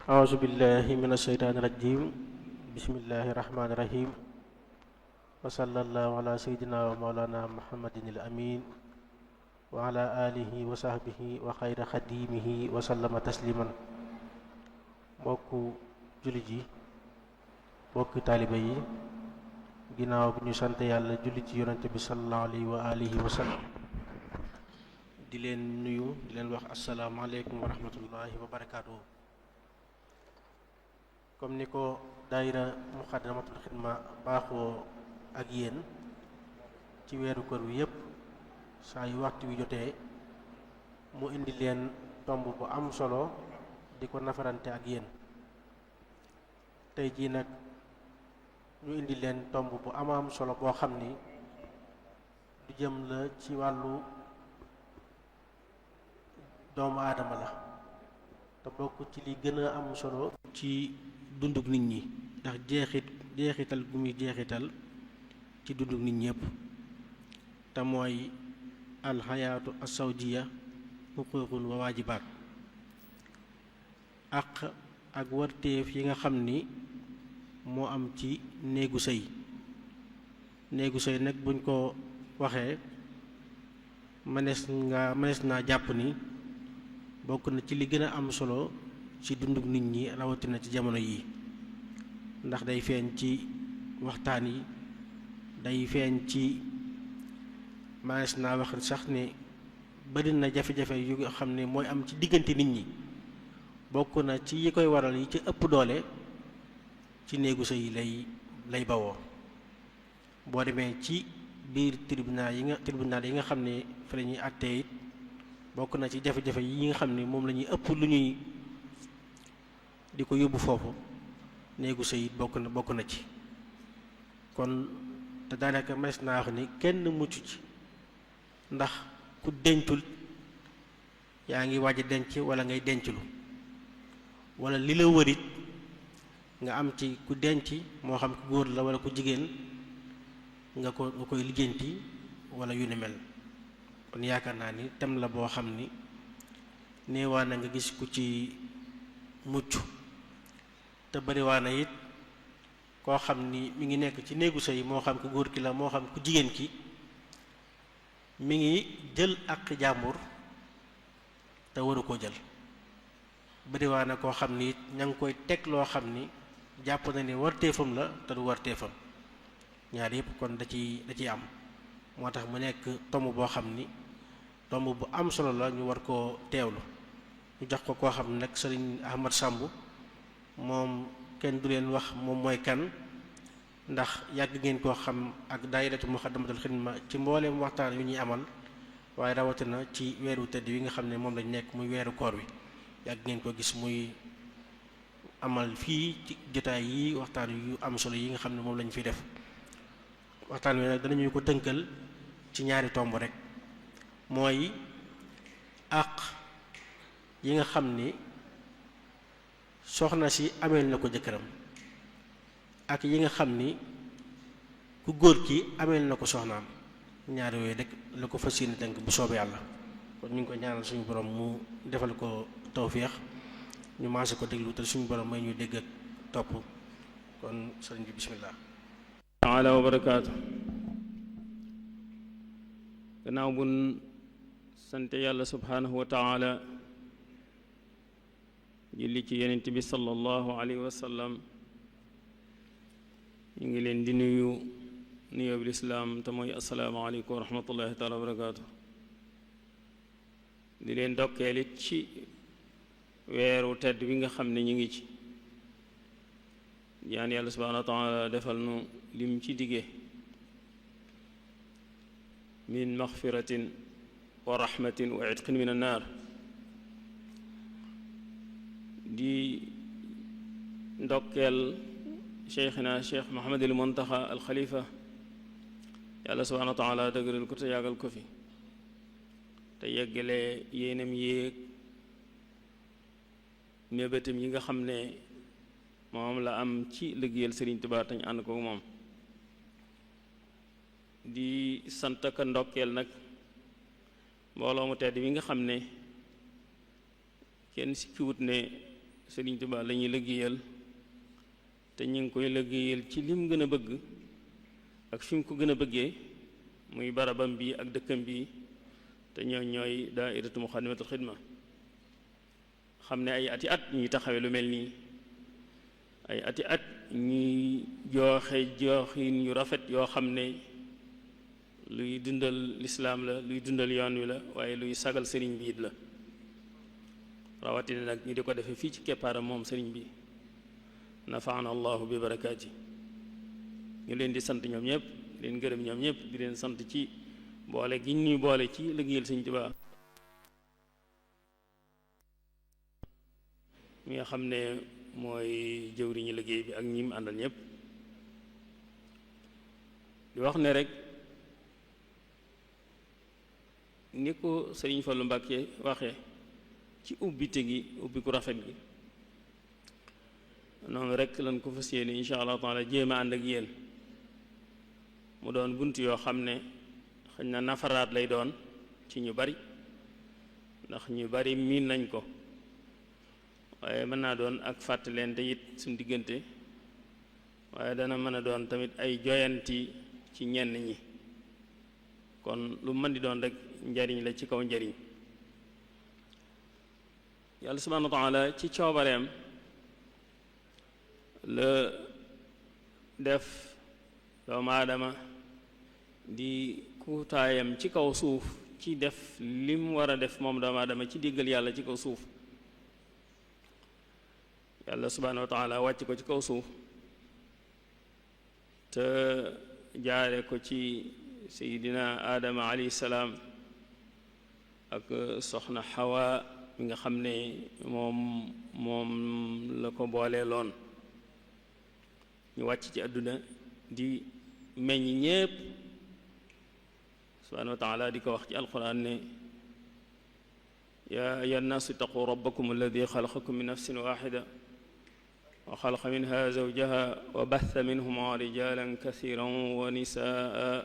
أعوذ بالله من الشيطان الرجيم بسم الله الرحمن الرحيم وصلى الله على سيدنا ومولانا محمد الأمين وعلى آله وصحبه وخير خديمه وسلم تسليما mbokku jullit yi mbokku taaliba yi ginnaaw bi ñu sant yàlla julli ci yonente bi sallallahu alayhi wa alihi wa sallam di leen nuyu di leen wax asalaamaaleykum wa rahmatullahi wa barakaatuhu. comme ni ko daayira Muxaddamatul Xidma baaxoo ak yéen ci weeru kër wi yépp saa yu waxtu wi jotee mu indi leen tomb bu am solo di ko nafarante ak yéen. tey jii nag ñu indi leen tomb bu am solo boo xam ni du jëm la ci wàllu doomu aadama la te bokk ci li gën a am solo ci dunduk nit ñi ndax jeexital gu muy jeexital ci dunduk nit ñépp te mooy alxayaatu assawjiya xuquuqun wa waajibaat ak warteef yi nga xam ni moo am ci néegu sëy nag buñ ko waxee mënees naa jàpp ni bokk na ci li gën a am solo ci dunduk nit ñi rawatina ci jamono yi ndax day feeñ ci waxtaan yi day feeñ ci mënees naa wax sax ne bari na jafe-jafe yu nga xam ne mooy am ci diggante nit ñi bokk na ci yi koy waral yi ci ëpp doole ci néegu sëy lay bawoo. boo demee ci biir tribunal yi nga xam ne fa la ñuy àttee it bokk na ci jafe-jafe yi nga xam ne moom la ñuy ëpp lu ñuy di ko yóbbu foofu néegu sëy it bokk na ci. kon te daanaka mas naa wax ni kenn mucc ci ndax ku dencul yaa ngi waaj a denc wala ngay denclu wala li la wërit nga am ci ku denc moo xam ku góor la wala ku jigéen nga koy lijjanti wala yu ni mel. kon yaakaar naa ni tem la boo xam ni neewaa na nga gis ku ci mucc te bariwaa na it koo xam ni mi ngi nekk ci néegu sëy moo xam ku góor ki la moo xam ku jigéen ki mi ngi jël ak jàmbur te waru koo jël. bariwaa na koo xam ni ña ngi koy teg loo xam ni jàpp na ni warteefam la te du warteefam ñaar yëpp kon da ciy am. moo tax mu nekk tomb boo xam ni tomb bu am solo la ñu war koo teewlu ñu jox ko koo xam ne nag sëriñ Ahmad Samb moom kenn du leen wax moom mooy kan ndax yàgg ngeen koo xam ak daayiratu Muxaddamatul Xidma ci mbooleem waxtaan yu ñuy amal waaye rawatina ci weeru tëdd wi nga xam ne moom lañ nekk muy weeru koor wi yàgg ngeen ko gis muy amal fii ci jotaay yi waxtaan yu am solo yi nga xam ne moom lañ fi def. waxtaan wi nag danañu ko tënkal ci ñaari tomb rek mooy àq yi nga xam ni soxna si ameel na ko jëkkëram ak yi nga xam ni ku góor ki ameel na ko soxnaam ñaari yooyu rek la ko fas yéene tënk bu soobee yàlla. kon ñu ngi ko ñaanal suñu borom mu defal ko tawféex ñu maase ko déglu te suñu borom may ñu dégg ak topp kon sëriñ bi bismillah taala wa barakaatu. gannaaw bun sante yàlla subhaanahu wa taala julli ci yonent bi sallallahu alayhi wa sallam ñu ngi leen di nuyoo bi lislaam te mooy assalaamu aleykum wa rahmatullahi taala wa barakaatu. di leen dokkeel it ci weeru tedd bi nga xam ne ñu ngi ci ñaan yàlla subhaanahu wa taala defal nu lim ci dige min maxfiratin wa rahmatin wa itqin min annaar. di ndokkeel cheikhina cheikh Muhammadul Muntaxa al Xalifa yàlla subhaanahu wa taala dëgëral ko te yàggal ko fi te yeggale yéenam yéeg mébétam yi nga xam ne moom la am ci liggéeyal Sëriñ Tuubaa tañ ànd ko moom. di sant ak ndokkeel nag mbooloo mu tedd bi nga xam ne kenn sikkiwut ne Sëriñ Tuubaa la ñuy liggéeyal te ñu ngi koy liggéeyal ci lim gën a bëgg ak fi mu ko gën a bëggee muy barabam bi ak dëkkam bi te ñooy daairatu Muxaddamatul Xidma xam ne ay ati at ñuy taxawee lu mel nii ay ati at ñuy joxin yu rafet yoo xam ne luy dundal lislaam la luy dundal yoon wi la waaye luy sagal sëriñ bi it la rawatina nag ñu di ko defee fii ci keppaaram moom sëriñ bi nafaana allahu bi barakaati ñu leen di sant ñoom ñëpp di leen gërëm ñoom ñëpp di leen sant ci boole gi ñuy boole ci liggéeyal Sëriñ Tuubaa mi nga xam ne mooy jëwriñu liggéey bi ak ñi mu àndal ñëpp di wax ne rek ni ko Sëriñ Fallu Mbàkke waxee ci ubbite gi ubbi ku rafet gi noonu rek lañ ko fas yéene insha allah taala jéem a ànd ak yéen mu doon bunt yoo xam ne xëy na nafaraat lay doon ci ñu bari ndax ñu bari miin nañ ko waaye mën naa doon ak fàttalente it suñ diggante waaye dana mën a doon tamit ay joyanti ci ñenn ñi kon lu mën di doon rek njariñ la ci kaw njariñ yàlla subhanahu wa taala ci coobareem la def doomu aadama di kuutaayam ci kaw suuf ci def lim war a def moom doomu aadama ci diggal yàlla ci kaw suuf yàlla subhanahu wa taala wàcc ko ci kaw suuf te jaare ko ci seydina aadama alayhi salaam ak soxna Hawa mi nga xam ne moom la ko boolee loon ñu wàcc ci àdduna di meññ ñépp subhaanahu wa taala di ko wax ci alquran ne yaa ayyuha nnaasu ittaqu rabbakum alladi xalaqakum min nafsin waxida wa xalaqa minha zawjaha wa batha minhuma rijalan kathiran wa nisaa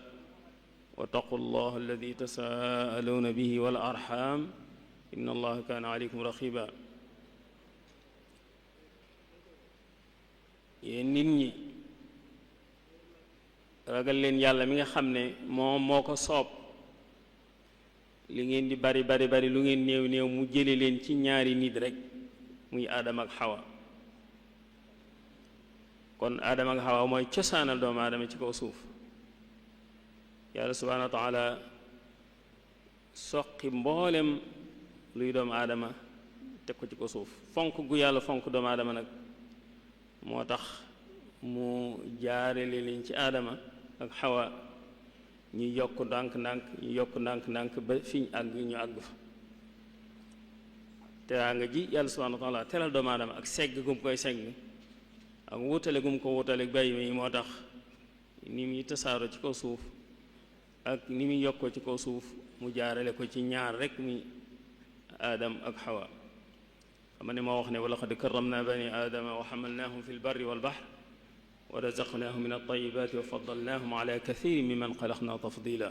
wattaqu llaha alladi tasaaluuna bihi wal arxam inna allaha kaana aleykum raqiba yéen nit ñi ragal leen yàlla mi nga xam ne moo ko soob li ngeen di bari lu ngeen néew néew mu jële leen ci ñaari nit rek muy aadama ak xawa kon aadama ak xawa mooy cosaanal doomu aadama ci kaw suuf yàlla subhaanahu wa taala soqi mboolem luy doomu aadama teg ko ci kaw suuf fonk gu yàlla fonk doomu aadama nag moo tax mu jaarale leen ci aadama ak xawa ñu yokk ndànk ba fi ñu àgg fa teraanga ji yàlla subhanahu wa taala teral doomu aadama ak segg gum koy segg ak wutale gum ko wutale bàyyi mi moo tax ni muy tasaaroo ci kaw suuf ak ni muy yokkoo ci kaw suuf mu jaarale ko ci ñaar rek mi aadam ak xawa xam ne moo wax ne wa laqad karramna bani aadama wa xamalnaahum fi lbarri walbahr wa razaqnaahum min altayibaati wa faddalnaahum ala kathirin mimman xalaqna tafdila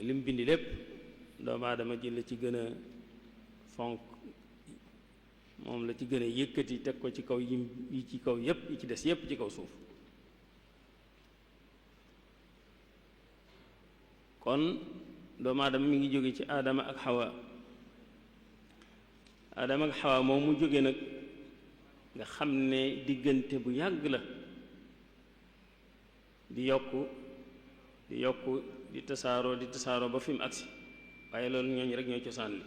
lim bindi lépp doomu aadama ji la ci gën a fonk moom la ci gën a yëkkati teg ko ci kaw yi ci kaw yépp yi ci des yépp ci kaw suuf kon doomu aadama mi ngi jóge ci aadama ak xawa aadama ak xawa moom mu jóge nag nga xam ne diggante bu yàgg la di yokku di tasaaroo ba fi mu agsi waaye loolu ñooñu rek ñoo cosaan li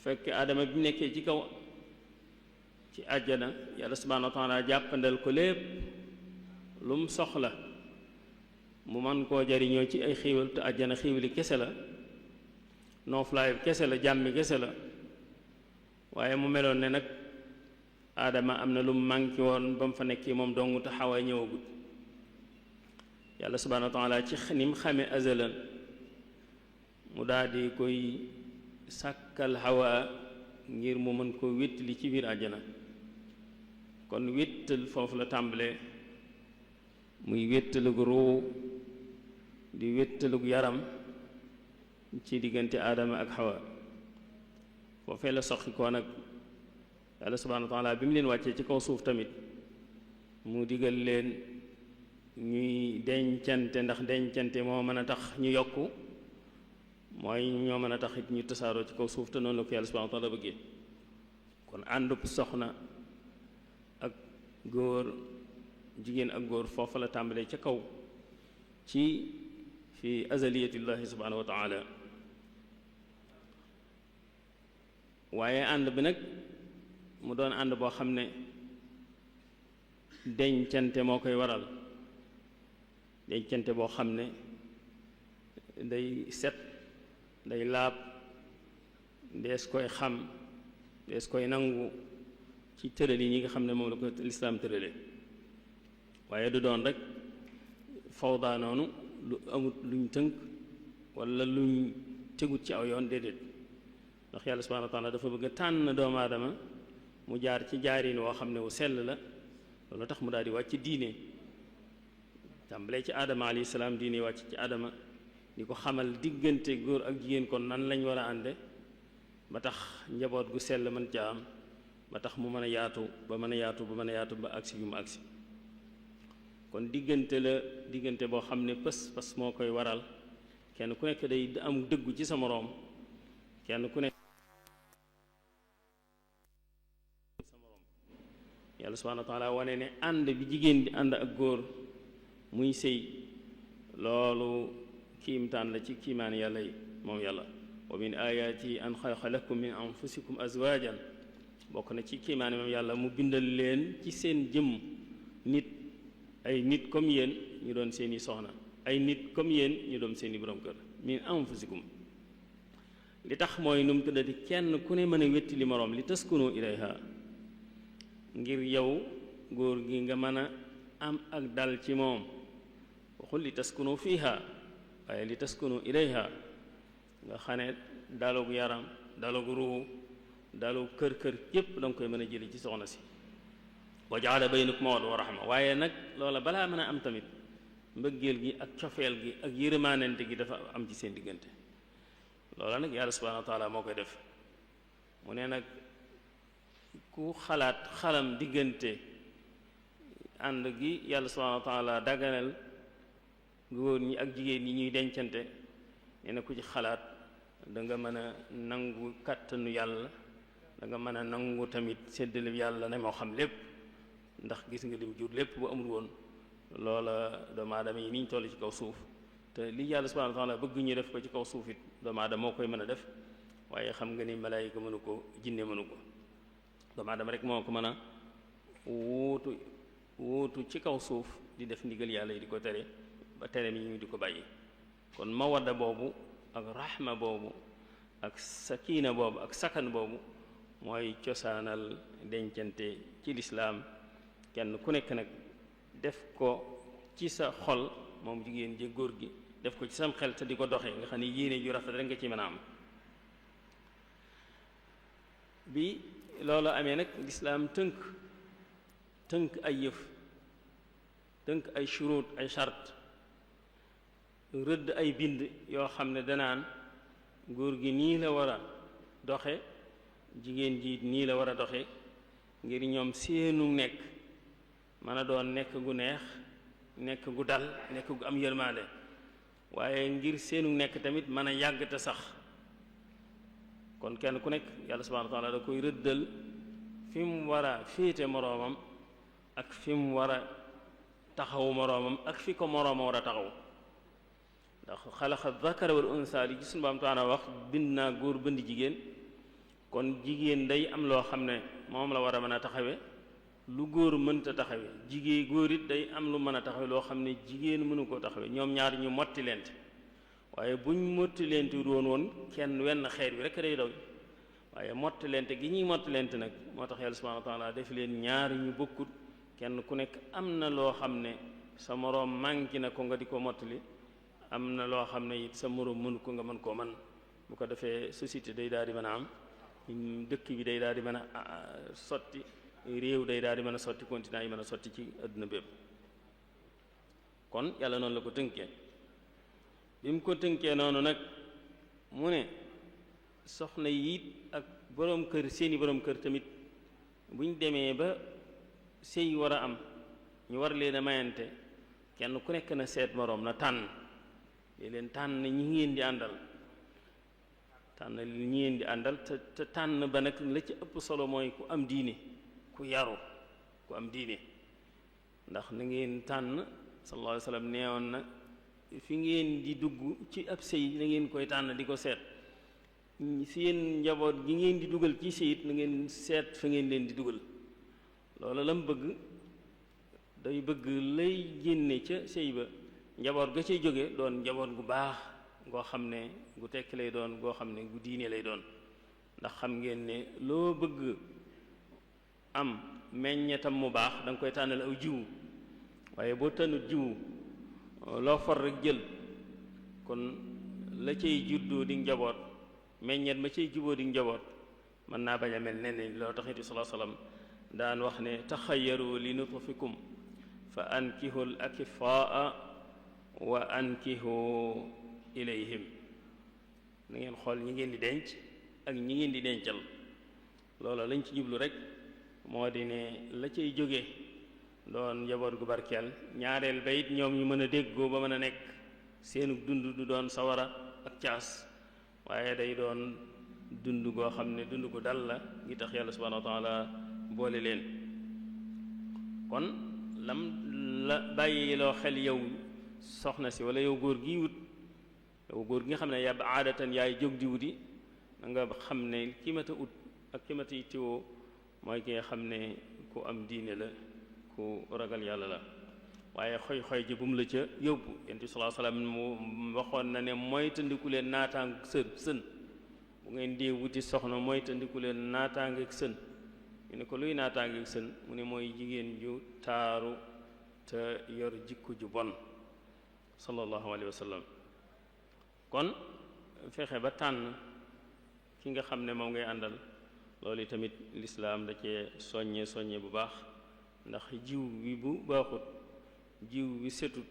fekk aadama bi nekkee ci kaw ci àjjana yàlla subhaanahu wa taala jàppandal ko lépp lu mu soxla mu man koo jariñoo ci ay xiiwal te àjjana xiiwali kese la nooflaay kese la jàmmi kese la waaye mu meloon ne nag aadama am na lu mu manqué woon ba mu fa nekkee moom dong te xawa ñëwagut yàlla subhaanahu wa taala ci ni mu xamee azalan mu daldi koy sàkkal xawa ngir mu mën ko wéttali ci biir àjjana kon wéttal foofu la tàmbalee muy wéttalug ruu di wéttalug yaram ci diggante aadama ak xawa foofee la soqi koo nag yàlla subhanahu wa taala bi mu leen wàccee ci kaw suuf tamit mu digal leen ñuy dencante ndax dencante moo mën a tax ñu yokku mooy ñoo mën a tax it ñu tasaaroo ci kaw suuf te noonu la ko yàlla subhanahu wa taala bëggee kon àndub soxna ak góor jigéen ak góor foofa la tàmbalee ca kaw ci fi azaliyatillahi subhanahu wa taala waaye ànd bi nag mu doon ànd boo xam ne dencante moo koy waral dencante boo xam ne day set day laab dees koy xam dees koy nangu ci tëral yi ñi nga xam ne moom la ko lislaam tërale waaye du doon rek fawda noonu lu amut luñ tënk wala luñ tegut ci aw yoon déedéet ndax yàlla subhanahu wa taala dafa bëgg a tànn doomu aadama mu jaar ci jaarin woo xam ne wu sell la loolu tax mu daal di wàcc diine tàmbalee ci aadama alayhi salaam diine wàcc ci aadama di ko xamal diggante góor ak jigéen kon nan lañ war a ànde ba tax njaboot gu sell mën ca am ba tax mu mën a yaatu ba mën a yaatu ba mën a yaatu ba agsi yu mu agsi kon diggante la diggante boo xam ne pës moo koy waral kenn ku nekk day am dëggu ci sa moroom kenn ku nekk sa moroom yàlla subhanahu wa taala wane ne ànd bi jigéen di ànd ak góor muy sëy loolu kiimtaan la ci kiimaan yàlla yi moom yàlla wa min ayaati an xalaqa lakum min anfusikum azwajan bokk na ci kiimaan moom yàlla mu bindal leen ci seen jëmm nit ay nit comme yéen ñu doon seeni soxna ay nit comme yéen ñu doon seeni borom kër min anfusikum li tax mooy nu mu tuddati kenn ku ne mën a wetti li moroom li taskunu ilayha ngir yow góor gi nga mën a am ak dal ci moom waxul li taskunu fiiha waaye li taskunu ilayha nga xam ne daloogu yaram daloogu ruu daloogu kër yépp danga koy mën a jëli ci soxna si wa jaala baynakum mawadda wa rahma waaye nag loola balaa mën a am tamit mbëggeel gi ak cofeel gi ak yërëmaanante gi dafa am ci seen diggante loola nag yàlla subhanahu wa taala moo koy def mu ne nag ku xalaat xalam diggante ànd gi yàlla subhanahu wa taala daganal góor ñi ak jigéen ñi ñuy dencante nee na ku ci xalaat da nga mën a nangu kàttanu yàlla da nga mën a nangu tamit séddale yàlla ne moo xam lépp ndax gis nga lim jur lépp bu amul woon loola doomu aadama yi ni ñu toll ci kaw suuf te li yàlla subhanahu wa taala bëgg ñu def ko ci kaw suuf it doomu aadama moo koy mën a def waaye xam nga ni malaayika mënu ko jinne mënu ko doomu aadama rek moo ko mën a wuutu ci kaw suuf di def ndigal yàlla yi di ko tere ba tere mi ñu di ko bàyyi kon mawadda boobu ak rahma boobu ak sakina boobu ak sakan boobu mooy cosaanal dencante ci lislaam kenn ku nekk nag def ko ci sa xol moom jigéen ji góor gi def ko ci sam xel te di ko doxee nga xam ne yéene ju rafet rek nga ci mën a am bi loolu amee nag lislaam tënk ay yëf tënk ay shuruut ay chart rëdd ay bind yoo xam ne danaan góor gi nii la war a doxe jigéen ji nii la war a doxe ngir ñoom seenu nekk mën a doon nekk gu neex nekk gu dal nekk gu am yërmaande waaye ngir seenu nekk tamit mën a yàgg te sax kon kenn ku nekk yàlla subhanahu wa taala da koy rëddal fi mu war a féete moroomam ak fi mu war a taxawu moroomam ak fi ko moroomam war a taxaw ndax xalaqa zakara wal unsa li gis nga taala wax bind naa góor bënd jigéen kon jigéen day am loo xam ne moom la war a mën a taxawe lu góor mënta taxawe jigéen góor it day am lu mën a taxawe loo xam ne jigéen mënu koo taxawe ñoom ñaar ñu motti lente waaye buñ motti lente woon kenn wenn xeer bi rek day daw waaye motti lente gi ñuy motti lente nag moo tax yàlla subhanahu wa taala def leen ñaar ñu bokkut kenn ku nekk am na loo xam ne sa moroom manqué na ko nga di ko mottali am na loo xam ne it sa moroom mënu ko nga mën koo man bu ko defee société day daal di mën a am dëkk bi day daal di mën a sotti réew day daal di mën a sotti continent yi mën a sotti ci àdduna bépp kon yàlla noonu la ko tënkee bi mu ko tënkee noonu nag mu ne soxna yi it ak boroom kër seeni boroom kër tamit buñ demee ba sëy war a am ñu war leen a mayante kenn ku nekk na seet moroom na tànn leen tànn ñi ngeen di àndal te tànn ba nag la ci ëpp solo mooy ku am diine ku yaru ku am diine ndax na ngeen tànn sallallahu alayhi wa sallam neewoon na fi ngeen di dugg ci ab sëy na ngeen koy tànn di ko seet seen njaboot gi ngeen di dugal ci sëyit na ngeen seet fa ngeen leen di dugal loolu la mu bëgg day bëgg lay génne ca sëy ba njaboot ga cay jóge doon njaboot gu baax goo xam ne gu tekk lay doon goo xam ne gu diine lay doon ndax xam ngeen ne loo bëgg am meññetam mu baax da nga koy tànnal aw jiwu waaye boo tànnut jiwu loo for rek jël kon la cay juddoo di njaboot meññet ma cay juboo di njaboot mën naa bañ a mel nenn loo tax it sallallahu alayhi wasallam daan wax ne taxayaru li nutfikum fa ankihul akifaa wa ankihu ilayhim na ngeen xool ñi ngeen di denc ak ñi ngeen di dencal loola lañ ci jublu rek moo di ne la cay jóge doon njaboot gu barkeel ñaareel ba it ñoom ñu mën a déggoo ba mën a nekk seenu dund du doon sawara ak caas waaye day doon dund goo xam ne dund gu dal la ngi tax yàlla subhanahu wa taala boole leen kon lam la bàyyi loo xel yow soxna si wala yow góor gi wut yow góor gi nga xam ne yàbb aadatan yaay jóg di wuti na nga xam ne ki mata ut ak ki mata yittewoo mooy ki nga xam ne ku am diine la ku ragal yàlla la waaye xoy-xoy ji bu mu la ca yóbbu yonent bi sallallahu alayhi wasallam mu waxoon na ne mooy tandiku leen naataang sën bu ngeen dee wuti soxna mooy tandiku leen naataangeeg sën ñu ne ko luy naataangeeg sën mu ne mooy jigéen ju taaru te yor jikko ju bon sallallahu alayhi wasallam kon fexe ba tànn ki nga xam ne moom ngay àndal loolu tamit lislaam da cee soññe bu baax ndax jiw bi bu baaxut jiw bi setut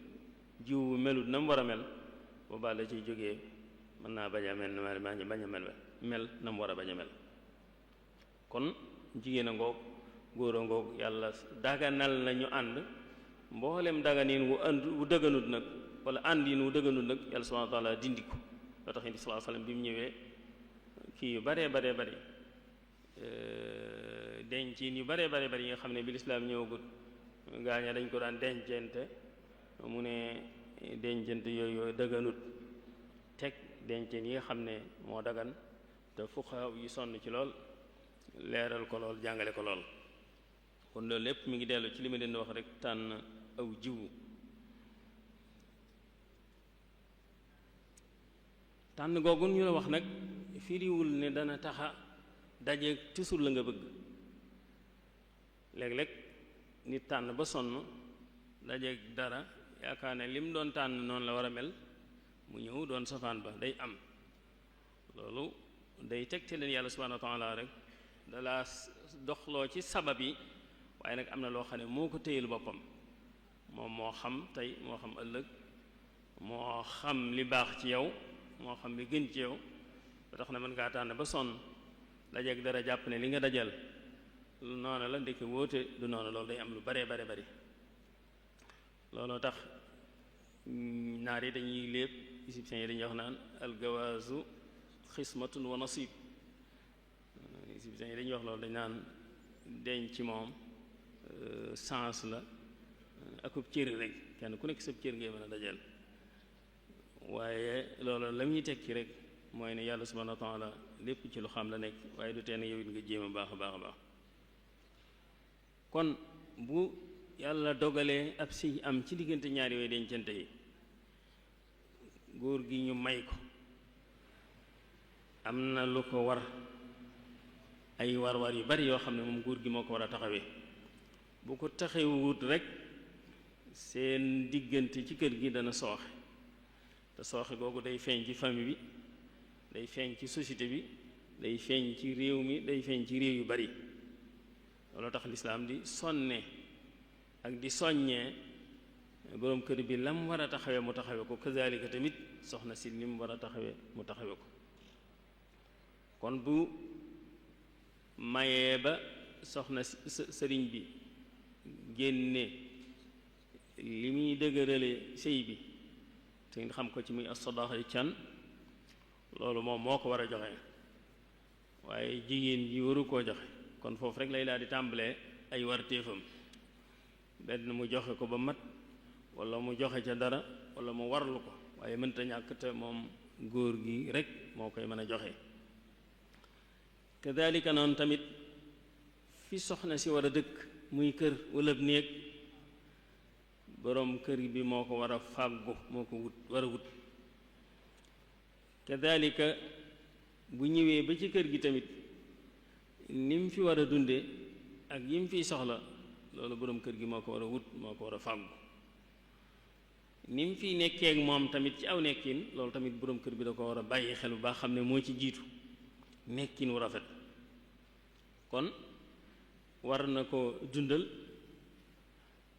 jiw bu melut na mu war a mel boobaa la ciy jógee mën naa bañ a mel mel na mu war a bañ a mel kon jigéen a ngoog góor a ngoog yàlla daganal na ñu ànd mboolem daganin wu dëgganut nag wala àndin wu dëgganut nag yàlla subhanahu wa ta'ala dindi ko loo tax indi sallallahu alayhi wasallam bi mu ñëwee kii yu baree dencin yu bare yi nga xam ne bi lislaam ñëwagut gaaña dañ ko daan dencente mu ne dencente yooyu dëgganut teg dencin yi nga xam ne moo dagan te fuqaha yi sonn ci lool leeral ko lool jàngale ko lool kon loolu lépp mi ngi dellu ci li ma leen wax rek tànn aw jiwu tànn googu ñu la wax nag firiwul ne dana taxa dajeeg tisul la nga bëgg léeg-léeg nit tànn ba sonn dajeeg dara yaakaar ne lim doon tànn noonu la war a mel mu ñëw doon safaan ba day am loolu day tegte leen yàlla subhanahu wa ta'ala rek dalaa doxloo ci sabab yi waaye nag am na loo xam ne moo ko téyel boppam moom moo xam tey moo xam ëllëg moo xam li baax ci yow moo xam li gën ci yow ba tax na mën ngaa tànn ba sonn dajeeg dara jàpp ne li nga dajal lu noonu la ndekki wóote du noonu loolu day am lu bare bari looloo tax naar yi dañuy léeb égyptiens yi dañuy wax naan algawaazu xismatun wa nasib égyptiens yi dañuy wax loolu dañ naan deñ ci moom sens la akub cër rek kenn ku nekk sab cër ngay mën a dajal waaye loolu la muy tekki rek mooy ne yàlla subhanahu wa ta'ala lépp ci lu xam la nekk waaye du tee ne yow it nga jéem a baax a baax kon bu yàlla dogalee ab sëy am ci diggante ñaari way dencante yi góor gi ñu may ko am na lu ko war ay war yu bari yoo xam ne moom góor gi moo ko war a taxawee bu ko taxawut rek seen diggante ci kër gi dana sooxe te sooxe googu day feeñ ci famille bi day feeñ ci société bi day feeñ ci réew mi day feeñ ci réew yu bari loolu tax lislaam di sonne ak di soññee boroom kër bi lam war a taxawee mu taxawee ko kazalika tamit soxna si lim war a taxawee mu taxawee ko kon bu mayee ba soxna sëriñ bi génne li muy dëgërale sëy bi te nga xam ko ci muy as-sadaqatu can loolu moom moo ko war a joxe waaye jigéen ji waru koo joxe kon foofu rek lay daal di tàmbalee ay warteefam benn mu joxe ko ba mat wala mu joxe ca dara wala mu warlu ko waaye mënta ñàkk te moom góor gi rek moo koy mën a joxe kadalika noonu tamit fi soxna si war a dëkk muy kër wala néeg boroom kër bi moo ko war a fàggu moo ko war a wut kadalika bu ñëwee ba ci kër gi tamit ni mu fi war a dunde ak yi mu fiy soxla loolu boroom kër gi moo ko war a wut moo ko war a fàggu ni mu fiy nekkee ak moom tamit ci aw nekkin loolu tamit boroom kër bi da ko war a bàyyi xel bu baax xam ne moo ci jiitu nekkin wu rafet kon war na ko dundal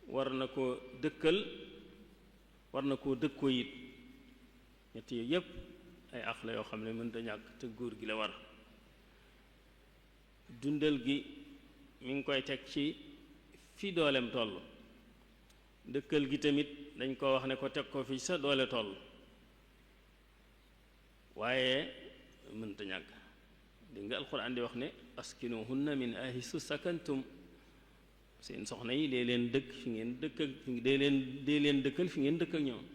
war na ko dëkkal war na koo dëkkoo it ñett yooyu yépp ay àq la yoo xam ne mënta ñàkk te góor gi la war dundal gi mi ngi koy teg ci fi dooleem toll dëkkal gi tamit dañ koo wax ne ko teg ko fi sa doole toll waaye mënta ñàkk dégg nga alxuraan di wax ne askinuhunna min haysu sakantum seen soxna yi dee leen dëkk fi ngeen dëkk ak dee leen dëkkal fi ngeen dëkk ak ñoom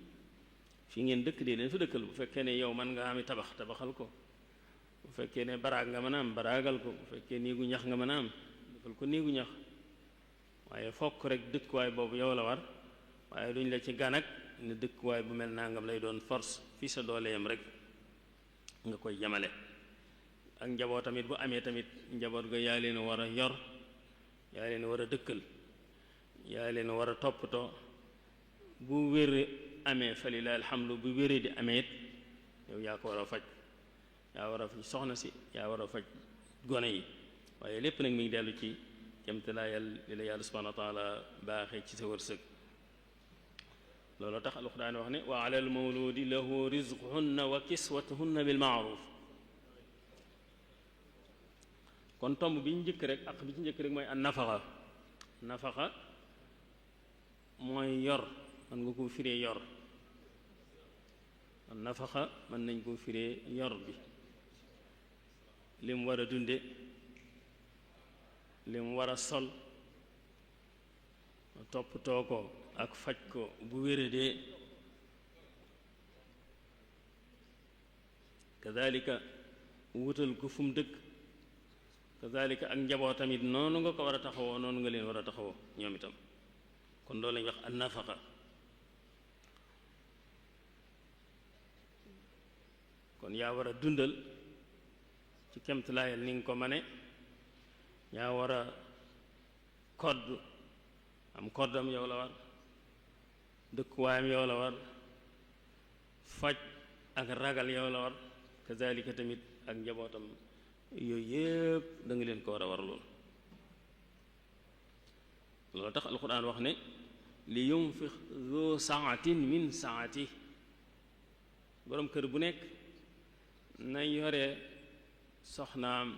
fi ngeen dëkk dee leen fa dëkkal bu fekkee ne yow man nga ami tabaxal ko bu fekkee ne baraag nga mën a am baraagal ko bu fekkee néegu ñax nga mën a am defal ko néegu ñax waaye fokk rek dëkkuwaay boobu yow la war waaye duñ la ci ganak ne dëkkuwaay bu mel nangam lay doon force fi sa doole yam rek nga koy jamale ak njaboot tamit bu amee tamit njaboot ga yaa leen war a yor yaa leen war a dëkkal yaa leen war a toppatoo bu wér amee fa lillahi alhamdu bu wéree di amee it yow yaa ko war a faj yaa war a faj soxna si yaa war a faj gone yi waaye lépp nag mi ngi dellu ci jëmtalaa li la yàlla subhanahu wa taala baaxee ci sa wërsëg loolu tax alxuraan wax ne wa ala al mawludi lahu rizquhunna wa kiswatuhunna bil ma'ruf kon tomb bi ñu njëkk rek ak bi ci njëkk rek mooy an nafaxa mooy yor mën nga koo firee yor an nafaxa mën nañ koo firee yor bi li mu war a dunde li mu war a sol toppatoo ko ak faj ko bu wéradee kadalika wutal ko fu mu dëkk kazalika ak njaboot tamit noonu nga ko war a taxawoo noonu nga leen war a taxawoo ñoom itam kon loolu lañuy wax an nafaqa kon yaa war a dundal ci kemtalaayal ni nga ko mane yaa war a kodd am koddam yow la war dëkkuwaayam yow la war faj ak ragal yow la war kazalika tamit ak njabootam yooyu yëpp da nga leen ko war a war loolu tax alquran wax ne li yunfiq zu saatin min saati boroom kër bu nekk na yore soxnaam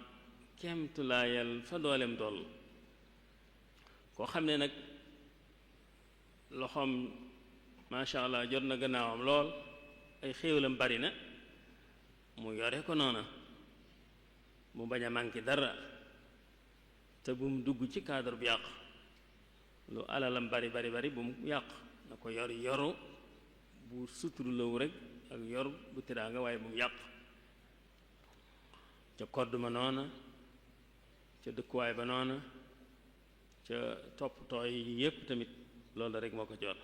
kemtulaayal fa dooleem toll koo xam ne nag loxoom masha Allah jot na gannaawam lool ay xéewalam bari na mu yore ko noona mu bañ a manqué dara te bu mu dugg ci cadre bu yàq lu alalam bari bu mu yàq na ko yoru bu suturu lawu rek ak yor bu tiraanga waaye bu mu yàq ca kodd ma noona ca dëkkuwaay ba noona ca toppatoo yi yépp tamit loolu rek moo ko jot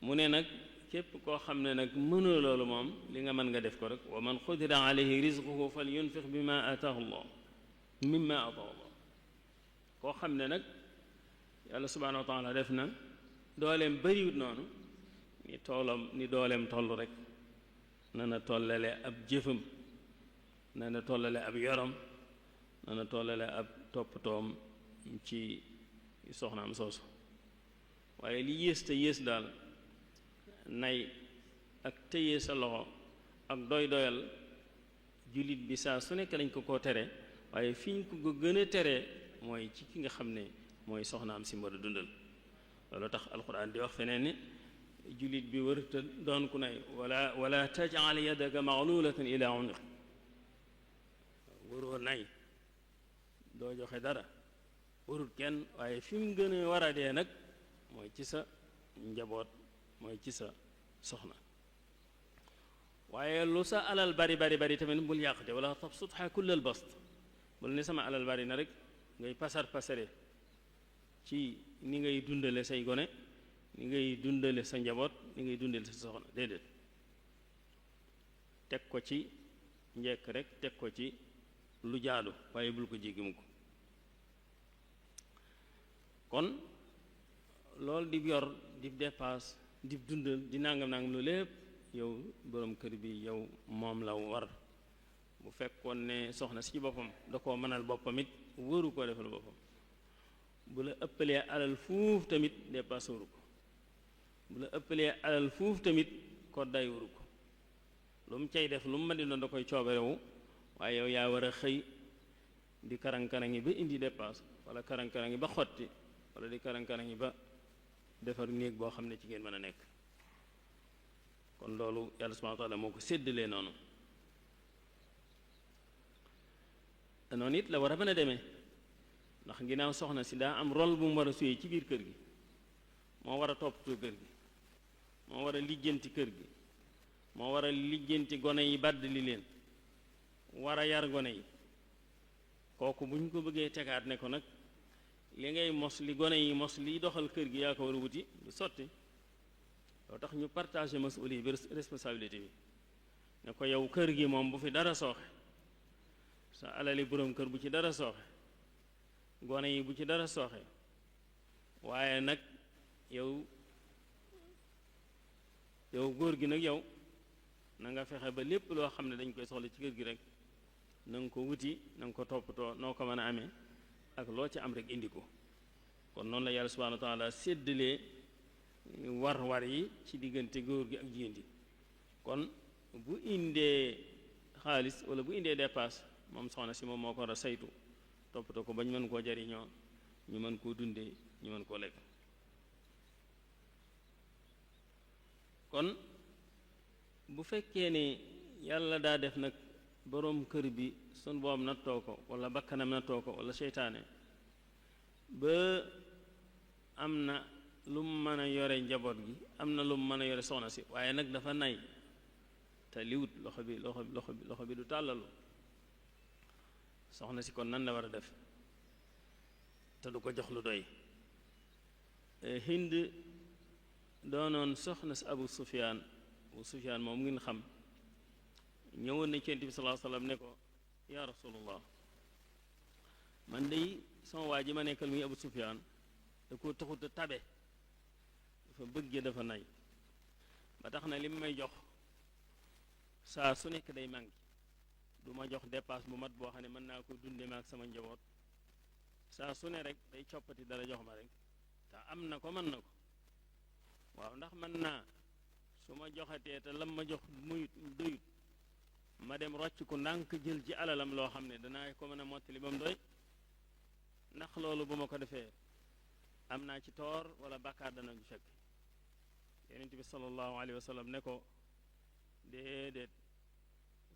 mu ne nag képp koo xam ne nag mënoo loolu moom li nga mën nga def ko rek wa man qudira alayhi rizquhu falyunfiq mimma ataahu Allah koo xam ne nag yàlla subhanahu wa taala def na dooleem bariwut noonu ni dooleem toll rek na na tollale ab jëfam na na tollale ab yoram na na tollale ab toppatoom ci soxnaam soosu waaye li yées te yées daal nay ak téye sa loxo ak doyal jullit bi saa su nekk lañ ko tere waaye fi ñu ko gën a teree mooy ci ki nga xam ne mooy soxnaam si war a dundal. loolu tax alquran di wax feneen ne jullit bi warta doon ku nay wala taj'al yadaka maghlulatan ila unuq, waroo nay doo joxe dara, warut kenn, waaye fi mu gën a war a dee nag mooy ci sa njaboot, mooy ci sa soxna. waaye lu sa alal bari bari bari tamit bul yàqte, wala tabsutha kullal bast, bul ne sama alal bari na rek ngay pasar pasare ci ni ngay dundale say gone, ni ngay dundale sa njaboot, ni ngay dundale sa soxna. déedéet, teg ko ci njekk rek, teg ko ci lu jaadu, waaye bul ko jéggi mu ko. kon loolu di yor di dépasse di dundal di nangam nangam lu lépp yow borom kër bi yow moom la war. bu fekkoon ne soxna si ci boppam da koo mënal boppam it wëru koo defal boppam. bu la ëppalee alal fuuf tamit dépasse waru ko. bu la ëppalee alal fuuf tamit koddaay waru ko. lu mu cay def lu mu mën di doon da koy coobarewu, waaye yow yaa war a xëy di karang-karang yi ba indi dépasse, wala karang-karang yi ba xotti, wala di karang-karang yi ba defar néeg boo xam ne ci ngeen mën a nekk. kon loolu yàlla subhanahu wa taala moo ko séddalee noonu. noonu it la war a mën a demee, ndax ginnaaw soxna si daa am rôle bu mu war a suyee ci biir kër gi. moo war a toppatoo kër gi, moo war a lijjanti kër gi, moo war a lijjanti gone yi bàdd li leen, war a yar gone yi. kooku bu ñu ko bëggee tegaat ne ko nag li ngay mos li gone yi mos liy doxal kër gi yaa ko war a wuti, du sotti. loo tax ñu partagé masuuli bi responsabilité bi ne ko yow kër gi moom bu fi dara sooxe, sa alali boroom kër bu ci dara sooxe, gone yi bu ci dara sooxe, waaye nag yow góor gi nag yow na nga fexe ba lépp loo xam ne dañ koy soxla ci kër gi rek na nga ko wuti, na nga ko toppatoo noo ko mën a amee, ak loo ci am rek indi ko. kon noonu la yàlla subhanahu wa taala séddalee war yi ci diggante góor gi ak jigéen ji. kon bu indee xaalis wala bu indee dépasse, moom soxna si moom moo ko war a saytu toppatoo ko bañ mën koo jariñoo, ñu mën koo dundee, ñu mën koo lekk. kon bu fekkee ne yàlla daa def nag boroom kër bi sun boom nattoo ko, wala bakkanam nattoo ko, wala seytaane, ba am na lu mu mën a yore njaboot gi, am na lu mu mën a yore soxna si, waaye nag dafa nay te liwut loxo bi du tàllalu. soxna si kon nan la war a def te du ko jox lu doy. Hind doonoon soxna si Abu Sufyaan moom ngeen xam, ñëwoon na ci Yonent bi sallallahu alayhi wa sallam ne ko yaa Rasulullah, man dey sama waa ji ma nekkal muy Abu Sufyaan da ko taxut a tabe, dafa bëggee dafa nay, ba tax na li mu may jox saa su nekk day manqué, du ma jox dépasse bu mat boo xam ne mën naa ko dunde ma ak sama njaboot. saa su ne rek day coppati dara jox ma rek, te am na ko mën na ko. waaw ndax mën naa su ma joxatee te lam ma jox muy doyut ma dem rocc ko ndànk jël ci alalam loo xam ne danaa ko mën a mottali ba mu doy? ndax loolu bu ma ko defee am naa ci toor wala bàkkaar dana ju fekk? Yonent bi sallallahu alayhi wa sallam ne ko déedéet,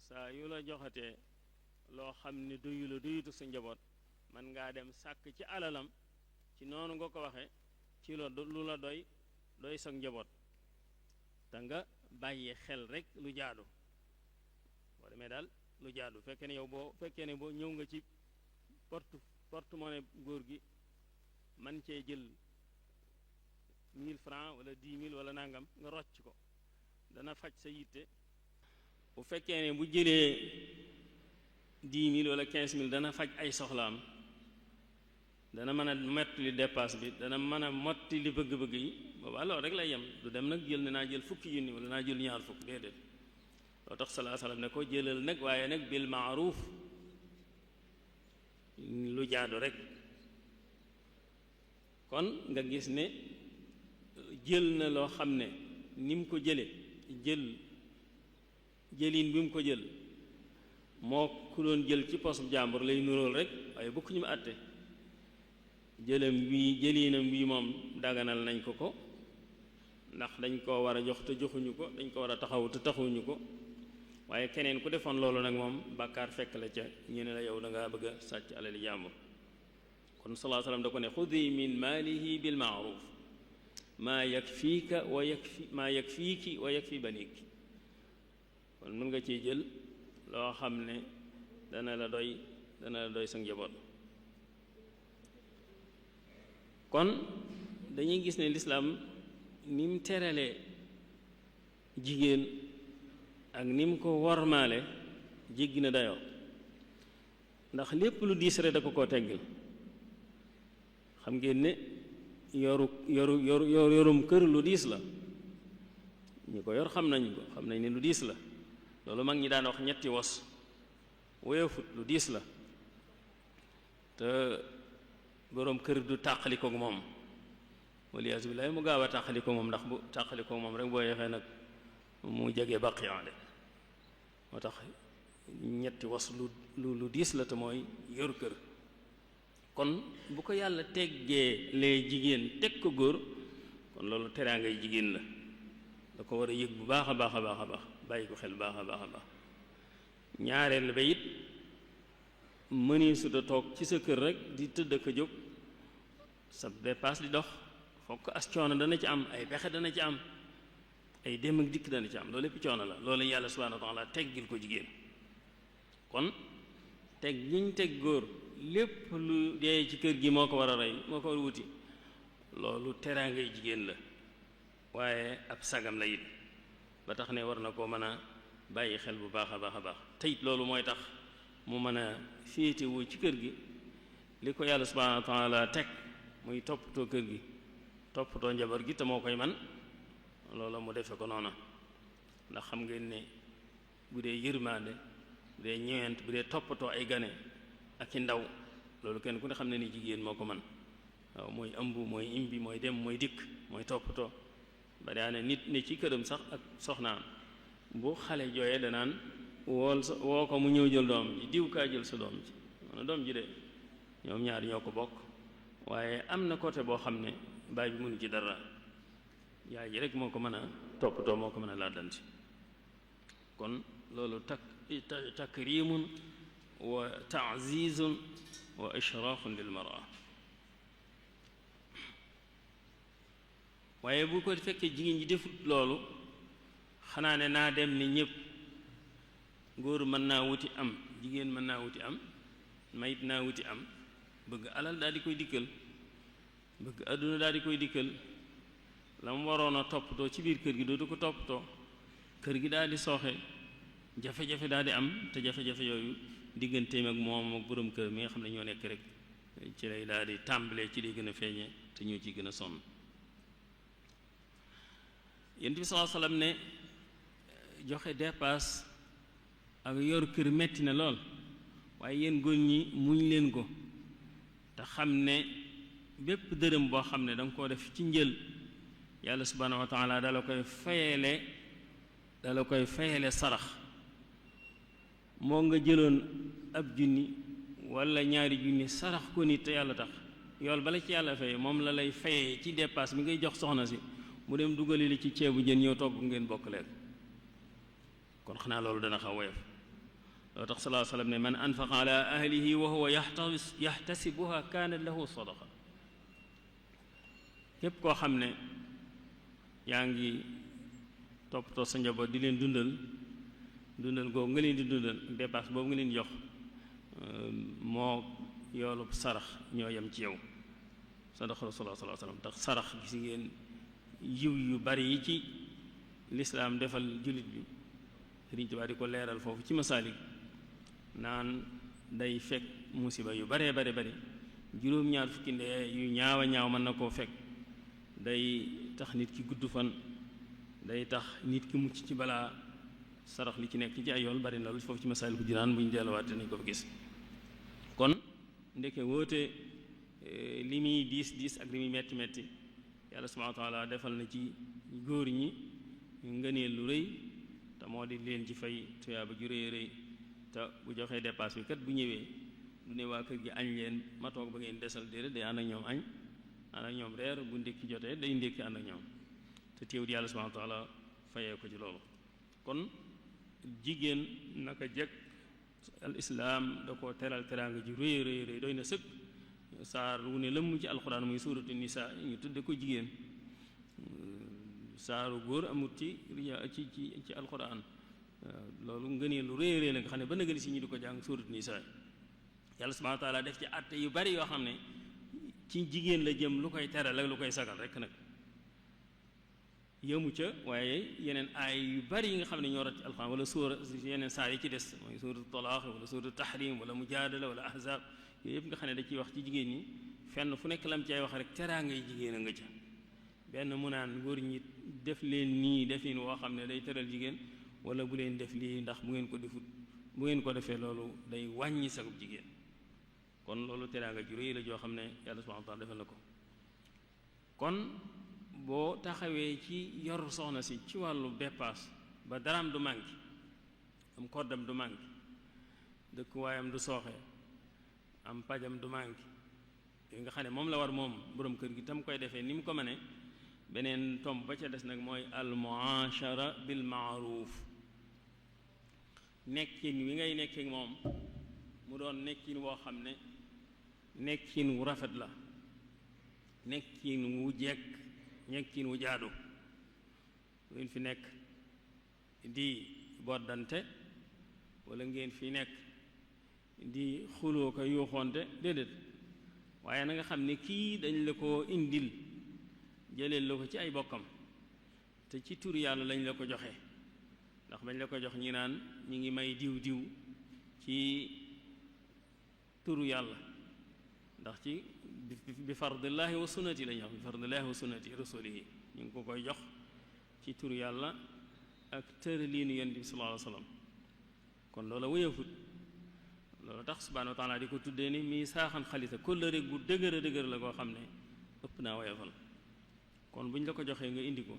saa yu la joxatee loo xam ne doyutu sa njaboot, man ngaa dem sàkk ci alalam ci noonu nga ko waxee ci lu la doy sa njaboot, te nga bàyyi xel rek lu jaadu. boo demee daal lu jaadu fekkee ne boo ñëw nga ci porte-monnaie góor gi man cee jël 1000 francs wala 10 000 wala nangam nga rocc ko, dana faj sa yitte. bu fekkee ne bu jëlee 10 000 wala 15 000 dana faj ay soxlaam, dana mën a mottali dépasse bi, dana mën a mottali bëgg-bëgg yi, boobaa loolu rek lay yem. du dem nag jël ne naa jël fukki junni wala naa jël ñaar fukk, déedéet. loo tax sallallahu alayhi wasallam ne ko jëlal nag, waaye nag bil maaruf, lu jaadu rek. kon nga gis ne jël na loo xam ne ni mu ko jëlin bi mu ko jël moo ku doon jël ci posum jàmbur lay nuróol rek waaye bokku ñu mu àtte jëliinam bii moom daganal nañ ko ndax dañ koo war a jox te joxuñu ko dañ ko war a taxaw te taxawuñu ko waaye keneen ku defoon loolu nag moom bàkkaar fekk la ca ñu ne la yow da ngaa bëgg a sàcc alali jàmbur kon sallallahu alayhi wasallam da ko ne xudi min maalihi bil ma'ruf maa yakfiika wa yakfiiki wa yakfi baniki kon mën nga ciy jël loo xam ne dana la doy sa njaboot kon dañuy gis ne lislaam ni mu teralee jigéen ak ni mu ko wormaale jéggi na dayoo ndax lépp lu diis rek da ko koo teggil xam ngeen ne yorum kër lu diis la ñi ko yor xam nañ ne lu diis la loolu mag ñi daan wax ñetti wos woyofut lu diis la te boroom kër du tàqalikook moom waliyaasu billaahi mu gaaw a tàqaliko moom ndax bu tàqaliko moom rek boo yeexee nag mu jege baqiyaale moo tax ñetti was lu diis la te mooy yor kër kon bu ko yàlla teggee lee jigéen teg ko góor kon loolu teraangay jigéen la da ko war a yëg bu baax a baax a baax a baax bàyyi ko xel bu baax a baax a baax ñaareel ba it mënee su da toog ci sa kër rek di tëdd ak a jóg sa dépasse di dox fokk as coono dana ci am ay pexe dana ci am ay dem ak dikk dana ci am loolu lépp coono la loolu yàlla subhanahu wa ta'ala teggil ko jigéen kon teg giñ teg góor lépp lu dee ci kër gi moo ko war a rey moo ko war a wuti loolu teraangay jigéen la waaye ab sagam la it ba tax ne war na koo mën a bàyyi xel bu baax a baax a baax te it loolu mooy tax mu mën a féetewu ci kër gi li ko yàlla subhanahu wa ta'ala teg muy toppatoo kër gi toppatoo njaboot gi te moo koy man loolu mu defe ko noona ndax xam ngeen ne bu dee yërmande bu dee ñeewent bu dee toppatoo ay gane ak i ndaw loolu kenn ku ne xam ne ni jigéen moo ko man waaw mooy ëmb mooy imbi mooy dem mooy dikk mooy toppatoo ba daane nit ne ci këram sax ak soxnaam bu xale jooyee danaan woo ko mu ñëw jël doom ji diw kaa jël sa doom ji man doom ji de ñoom ñaar ñoo ko bokk waaye am na côté boo xam ne baay bi mënu ci dara yaay ji rek moo ko mën a toppatoo moo ko mën a làddanti kon loolu takrimun wa ta'zizun wa ishrafun lil mar'a waaye bu ko fekkee jigéen ji defut loolu xanaa ne naa dem ni ñëpp góor mën naa wuti am jigéen mën naa wuti am mayit naa wuti am bëgg alal daal di koy dikkal bëgg àdduna daal di koy dikkal la mu waroon a toppatoo ci biir kër gi dootu ko toppatoo kër gi daal di sooxe jafe-jafe daal di am te jafe-jafe yooyu digganteem ak moom ak borom kër mi nga xam ne ñoo nekk rek ci lay daal di tàmbalee ci lay gën a feeñee te ñoo ciy gën a sonn Yonent bi sallallahu alayhi wasallam ne joxe dépasse ak yor kër metti na lool waaye yéen góor ñi muñ leen ko te xam ne bépp dërëm boo xam ne da nga koo def ci njël yàlla subhanahu wa taala dala koy fayele sarax moo nga jëloon ab junni wala ñaari junni sarax ko nit te yàlla tax yool bala ci yàlla faye moom la lay fayee ci dépasse bi ngay jox soxna si mu dem dugali li ci ceebu jën ñëw togg ngeen bokk lekk kon xanaa loolu dana xaw woyof loo tax sallallahu alayhi wa sallam ne man anfaqa ala ahlihi wa huwa yahtasibuha kaanat lahu sadaqa képp koo xam ne yaa ngi toppatoo sa njaboot di leen dundal googu nga leen di dundal dépasse boobu nga leen jox moo yoolub sarax ñoo yem ci yow sadaqa rasulullah sallallahu alayhi wa sallam tax sarax gis ngeen yiw yu bari yi ci lislaam defal jullit bi Sëriñ Tuubaa di ko leeral foofu ci masaalik naan day fekk musiba yu baree bare bari juróom-ñaar fukki ndee yu ñaaw a ñaaw mën na koo fekk day tax nit ki gudd fan day tax nit ki mucc ci balaa sarax li ci nekk ci ay yool bari na lu foofu ci masaalik bu jinaan bu ñu delluwaate nañ ko fa gis kon ndeke woote li muy diis ak li muy metti yàlla subhaanahu wa taala defal na ci góor ñi ngëneel lu rëy te moo di leen ci fay tuyaaba ju rëy rëy te bu joxee dépasse bi kat bu ñëwee du ne waa kër gi añ leen ma toog ba ngeen desal déedéet day ànd ak ñoom añ ànd ak ñoom reer bu ndékki jotee day ndékki ànd ak ñoom te teewut yàlla subhanahu wa taala fayee ko ci loolu kon jigéen naka jekk al islaam da koo teral teraanga ji rëy rëy rëy doy na sëkk saar wu ne lëmm ci alxuraan muy suuratu nisaa ñu tudde ko jigéen saaru góor amut ci alxuraan loolu ngënee lu rëy rëy la nga xam ne ba nga ni si ñu di ko jàng suuratu nisaa yàlla subhanahu wa taala def ci àtte yu bari yoo xam ne ci jigéen la jëm lu koy teral ak lu koy sagal rek nag yëmu ca waaye yeneen aay yu bari yi nga xam ne ñoo rat ci alxuraan wala suura yeneen saar yi ci des mooy suuratu talaax wala suuratu tahrim wala mujaadala wala ahzab yooyu yëpp nga xam ne da ciy wax ci jigéen ñi fenn fu nekk lam ci ay wax rek teraanga yi jigéen a nga ca benn mu naan góor ñi def leen nii defin woo xam ne day teral jigéen wala bu leen def lii ndax bu ngeen ko defut bu ngeen ko defee loolu day wàññi sagub jigéen kon loolu teraanga ju rëy la joo xam ne yàlla subhanahu wa ta'ala defal na ko kon boo taxawee ci yor soxna si ci wàllu dépasse ba daraam du manqué am koddam du manqué dëkkuwaayam du sooxee am pajam du manqué yooyu nga xam ne moom la war moom boroom kër gi tam koy defee ni mu ko mënee beneen tomb ba ca des nag mooy al muashara bil maaruf nekkin wi ngay nekk ak moom mu doon nekkin woo xam ne nekkin wu rafet la nekkin wu jekk nekkin wu jaadu ngeen fi nekk di boddante wala ngeen fi nekk di xuloo ko yuuxoonte déedéet waaye na nga xam ne kii dañ la ko indil jëleel la ko ci ay bokkam te ci tur yàlla lañ la ko joxe ndax bañ la ko jox ñi naan ñi ngi may diw ci turu yàlla ndax ci bi fardillaahi wa sunnati la ñu wax bi fardillaahi wa sunnati rasulihi ñu ngi ko koy jox ci turu yàlla ak tëraliinu yonent bi sallallahu alayhi wa sallam kon loola wéyafut loolu tax subhaanahu wa taala di ko tuddee ni mii saaxan xalita kóllëre gu dëgër a dëgër la koo xam ne ëpp naa woyofal kon bu ñu la ko joxee nga indi ko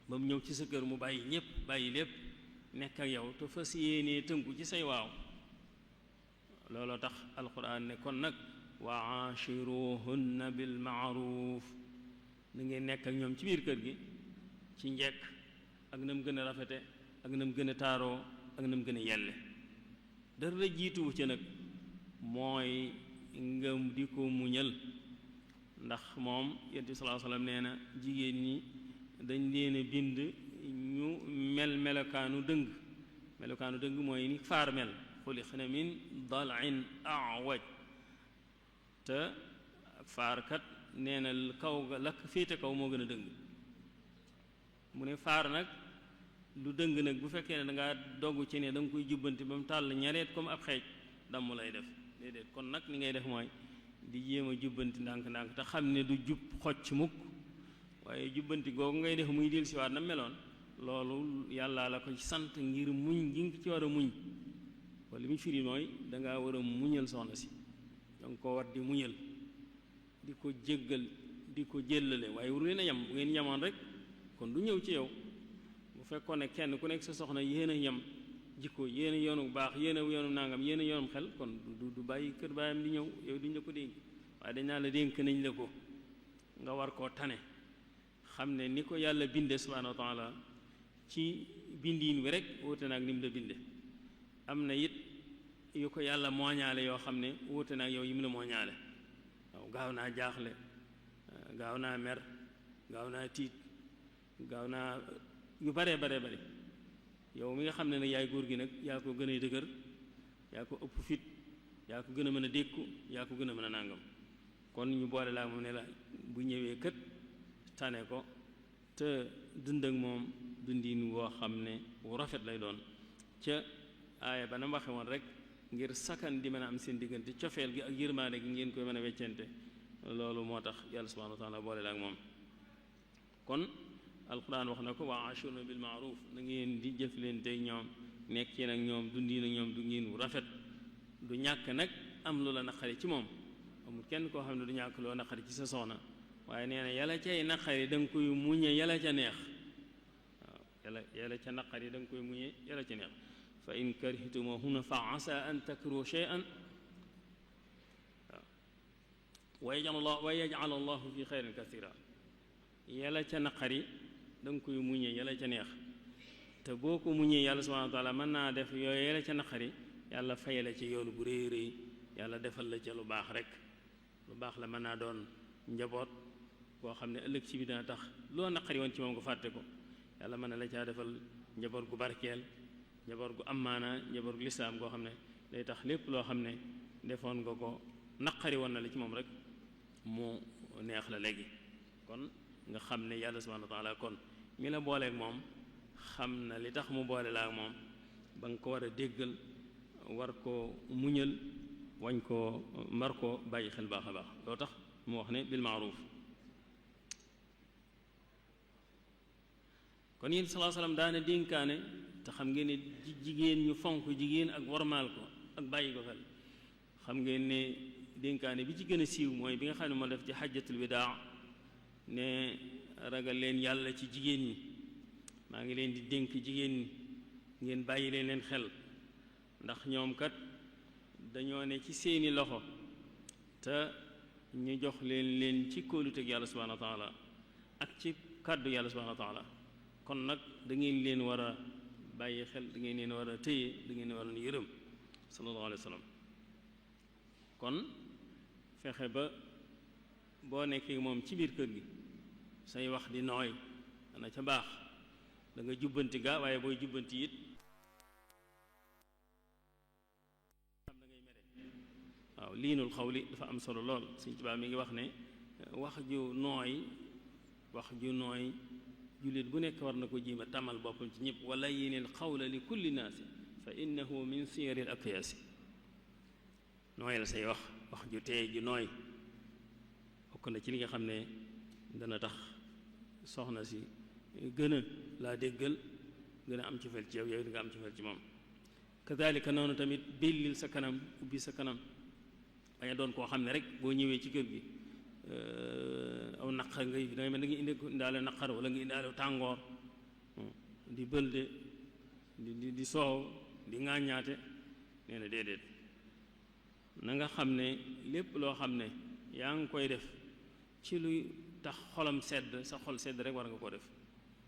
ba mu ñëw ci sa kër mu bàyyi ñépp bàyyi lépp nekk ak yow te fas yéenee tënku ci say waaw looloo tax alquran ne kon nag wa aashiruhunna bil maaruf na ngeen nekk ak ñoom ci biir kër gi ci njekk ak na mu gën a rafete ak na mu gën a taaroo ak na mu gën a yelle dara jiituwu ca nag mooy nga di ko muñal ndax moom yonent bi sallallahu alayhi wasallam nee na jigéen ñi dañ leen a bind ñu melokaanu dëng mooy ni faar mel xuliqna min dal'in a'waj te faarkat nee na kaw ga lakk féete kaw moo gën a dëng mu ne faar nag lu dëng nag bu fekkee ne dangaa dogg ci ne da nga koy jubbanti ba mu tàll ñareet comme ab xeej damm lay def déedéet kon nag li ngay def mooy di jéem a jubbanti ndànk-ndànk te xam ne du jub xocc mukk waaye jubbanti googu ngay def muy del siwaat na meloon loolu yàlla la ko sant ngir muñ gi nga ci war a muñ wala li muy firi mooy dangaa war a muñal soxna si danga ko war di muñal di ko jéggal di ko jéllale waaye waru leen a yem bu ngeen yemoon rek kon du ñëw ci yow bu fekkoon ne kenn ku nekk sa soxna yéen a yem jikko yéen a yoonu baax yéen a yoonu nangam yéen a yoonum xel kon du bàyyi kër baayam di ñëw yow duñ la ko dénk waaye dañ naa la dénk nañ la ko nga war koo tane xam ne ni ko yàlla binde subhanahu wa taala ci bindiin wi rek wóote naag ni mu la binde am na it yu ko yàlla mooñaale yoo xam ne wóote naag yow yi mu la mooñaale waaw gaaw naa jaaxle gaaw naa mer gaaw naa tiit gaaw naa yu bare yow mi nga xam ne nag yaay góor gi nag yaa ko gën a dëgër yaa ko ëpp fit yaa ko gën a mën a dékku yaa ko gën a mën a nàngam kon ñu boole laa moom ne la bu ñëwee kët tane ko te dund ak moom dundin woo xam ne wu rafet lay doon ca aaya ba na waxe woon rek ngir sakkan di mën a am seen diggante cofeel gi ak yërmaande gi ngeen koy mën a weccante loolu moo tax yàlla subhanahu wa taala boole la ak moom kon alquran wax na ko wa ashurna bil maaruf na ngeen di jëf leen tey ñoom nekk yéen ak ñoom dundin ak ñoom du ngeen wu rafet du ñàkk nag am lu la naqari ci moom amul kenn koo xam ne du ñàkk loo naqari ci sa soxna waaye nee na yàlla cay naqari da nga koy muñe yàlla ca neex waaw yàlla ca naqari da nga koy muñe yàlla ca neex fa in karihtumuhunna fa asa an takruhu shay'an wa yaj'al allahu fi xayrin kathira yàlla ca naqari da nga koy muñee yàlla ca neex te boo ko muñee yàlla subhanahu wa taala mën naa def yooyu yàlla ca naqari yàlla fayale ci yoolu bu rëy rëy yàlla defal la ca lu baax rek lu baax la mën naa doon njaboot boo xam ne ëllëg ci bi dina tax loo naqari woon ci moom nga fàtte ko yàlla mën na la caa defal njaboot gu barkeel njaboot gu amaana njaboot gu lislaam goo xam ne day tax lépp loo xam ne defoon nga ko naqari woon na la ci moom rek mu neex la léegi kon nga xam ne yàlla subhanahu wa taala kon mi la booleeg moom xam na li tax mu boole la ak moom ba nga ko war a déggal war ko muñal wañ ko mar ko bàyyi xel baax a baax loo tax mu wax ne bil maaruf kon yéen sallallahu alayhi wasallam daana dénkaane te xam ngeen ne jigéen ñu fonk jigéen ak wormaal ko ak bàyyi ko xel xam ngeen ne dénkaane bi ci gën a siiw mooy bi nga xam ne moo def ci xajjatul widaa ne ragal leen yàlla ci jigéen ñi maa ngi leen di dénk jigéen ñi ngeen bàyyi leen xel ndax ñoom kat dañoo ne ci seeni loxo te ñu jox leen ci kóoluteg yàlla subhanahu wa taala ak ci kàddu yàlla subhanahu wa taala kon nag da ngeen leen war a bàyyi xel da ngeen leen war a téye da ngeen war a yërëm sallallahu alayhi wa sallam kon fexe ba boo nekkee moom ci biir kër gi say wax di nooy dana ca baax da nga jubbanti gaa waaye booy jubbanti it xam da ngay mere waaw liinul xawli dafa am solo lool Sëñ Tuubaa mi ngi wax ne wax ju nooy jullit bu nekk war na ko jiima tàmmal boppam ci ñëpp wala yéneel xawla li kulli naasi fa innahu min siyaril aqyaasi nooyal say wax ju teey ju nooy bokk na ci li nga xam ne dana tax soxna si gën a laa déggal gën a am cofeel ci yow yow di nga am cofeel ci moom kadalika noonu tamit bellil sa kanam ubbi sa kanam bañ a doon koo xam ne rek boo ñëwee ci kër gi aw naqar ngay dangay mel da nga indaale naqar wala nga indaale tàngoor di bëlde di soow di ŋàññaate nee na déedéet na nga xam ne lépp loo xam ne yaa ngi koy def ci luy tax xolam sedd sa xol sedd rek war nga koo def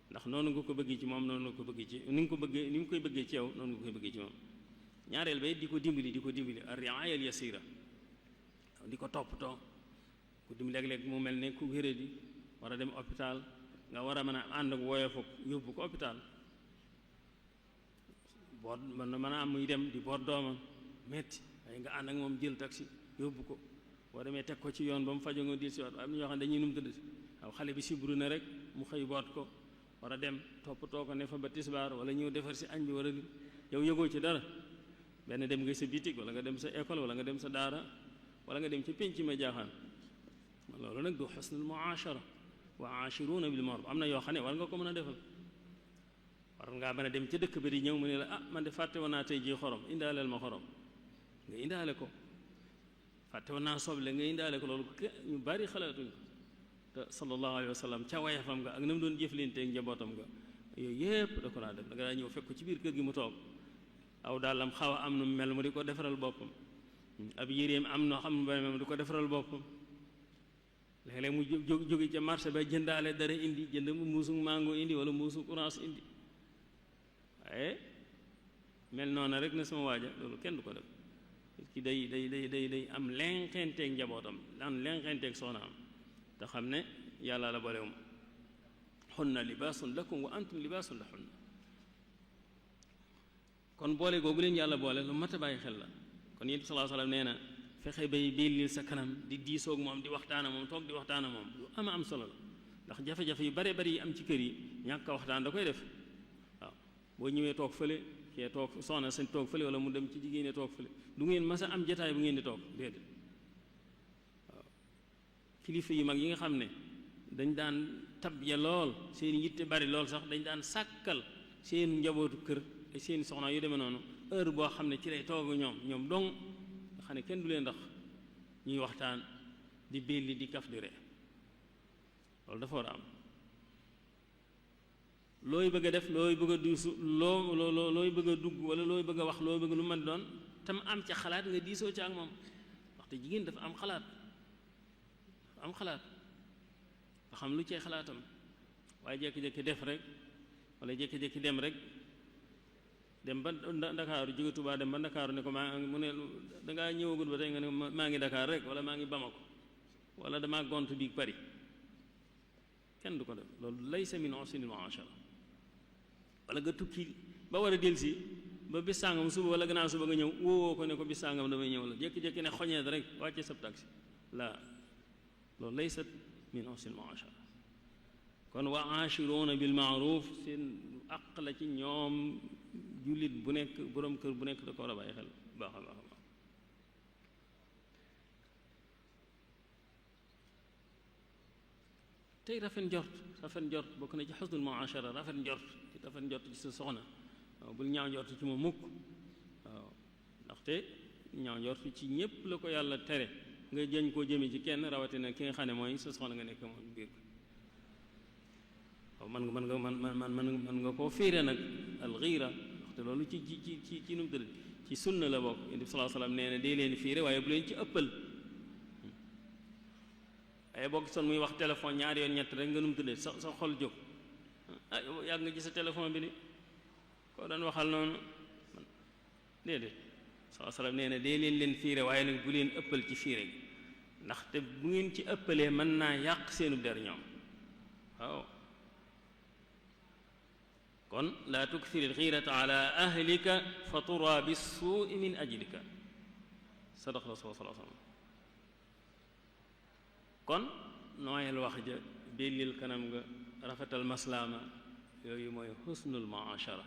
ndax noonu nga ko bëggee ci moom noonu nga ko bëggee ci ni nga koy bëggee ci yow noonu nga koy bëggee ci moom ñaareel ba di ko dimbali ar-ri'aya al-yasira di ko toppatoo ku dim léeg-léeg mu mel ne ku wéradi war a dem hôpital nga war a mën a ànd ak woyof yóbbu ko hôpital boot mën a am muy dem di boot doomam metti waaye nga ànd ak moom jël taxi yóbbu ko boo demee teg ko ci yoon ba mu fajo nga dil si waat am na ñoo xam ne dañuy num tëdd waaw xale bi sibru na rek mu xëy boot ko war a dem toppatoo ko ne fa ba tisbaar wala ñëw defar si añ bi wala yow yëgoo ci dara benn dem nga sa bitig wala nga dem sa école wala nga dem sa daara wala nga dem ci pénc ma jaaxaan loolu nag du xusnul muashara wa aashiruuna bil ma'ruf am na yoo xam ne war nga ko mën a defal war ngaa mën a dem ca dëkk bi di ñëw mu ne la man de fàtte woon naa tey ji xorom indaaleel ma xorom nga indaale ko fàtte woon naa soble nga indaale ko loolu ñu bari xalaatuñ te sallallahu alayhi wa sallam ca wayafam nga ak na mu doon jëflanteeg njabootam nga yooyu yépp da ko daa def da nga daa ñëw fekk ko ci biir kër gi mu toog aw daalam xaw a am nu mel mu di ko defaral boppam ab yéreem am noo xam ne mu di ko defaral boppam léeg-léeg mu jóge ca marché ba jëndaale dara indi jënd muusu mango indi wala muusu orange indi waaye mel noona rek na sama waaja loolu kenn du ko def ki day am lenqenteeg njabootam am lenqenteeg soxnaam te xam ne yàlla la boolewum hunna libaasun lakum wa antum libaasun lahunna kon boole googu leen yàlla boole lu mat a bàyyi xel la kon yéen bi sallallahu alayhi wa sallam nee na fexe bay bellil sa kanam di diisoog moom di waxtaana moom toog di waxtaana moom lu am solo la ndax jafe-jafe yu bare bari yi am ci kër yi ñàkk a waxtaan da koy def waaw boo ñëwee toog fële kee toog soxna sa toog fële wala mu dem ci jigéen ñi toog fële du ngeen mas a am jataay bu ngeen di toog déedéet waaw kilifa yu mag yi nga xam ne dañ daan tab ya lool seen yitte bari lool sax dañ daan sàkkal seen njabootu kër seen soxna yu demee noonu heure boo xam ne ci lay toog ñoom dong nga xam ne kenn du leen ndax ñuy waxtaan di belli di kaf di ree loolu dafa war a am looy bëgg a def looy bëgg a diisu looy bëgg a dugg wala looy bëgg a wax looy bëgg lu mën doon tam am ca xalaat nga diisoo ca ak moom waxte jigéen dafa am xalaat nga xam lu cee xalaatam waaye jékki-jékki def rek wala jékki-jékki dem rek dem ba Ndakaaru jóge Tuubaa dem ba Ndakaaru ne ko mu ne dangaa ñëwagul ba tey nga ne maa ngi Dakar rek wala maa ngi Bamako wala damaa gont biig Paris kenn du ko def loolu laysa min husnil mu'ashara wala nga tukki ba war a delsi ba bis sàngam suba wala gannaaw suba nga ñëw wóowoo ko ne ko bis sàngam damay ñëw la jékki-jékki ne xoñeet rek wàcce sab taxi la loolu laysa min husnil mu'ashara kon wa aashiruuna bil ma'ruf seen àq la ci ñoom jullit bu nekk boroom kër bu nekk da ko war a bàyyi xel baax a baax a baax tey rafet njort bokk na ci xusnul mu'ashara rafet njort ci sa soxna waaw bul ñaaw njort ci moom mukk waaw ndaxte ñaaw njort ci ñépp la ko yàlla tere nga jëñ koo jëme ci kenn rawatina ki nga xam ne mooy sa soxna nga nekk moom biir ko man nga koo fiire nag alxiira ndaxte loolu ci nu mu tëdd ci sunna la bokk Yonent bi sallallahu alayhi wasallam nee na dee leen fiire waaye bu leen ci ëppal ay boo gisoon muy wax téléphone ñaari yoon ñett rek nga nu mu tëddee sa xol jóg yàgg nga ci sa téléphone bi ni koo doon waxal noonu déedéet sallallahu alayhi wasallam nee na dee leen fiire waaye nag bu leen ëppal ci fiire gi ndaxte bu ngeen ci ëppalee mën naa yàq seenu der ñoom waaw kon laa tukthir alxiirata ala ahlika fa tura bissuui min ajlika sadaqa rasul sallallahu alayhi wasallam kon nooyal wax ja bellil kanam nga rafetal maslaama yooyu mooy xusnul mu'ashara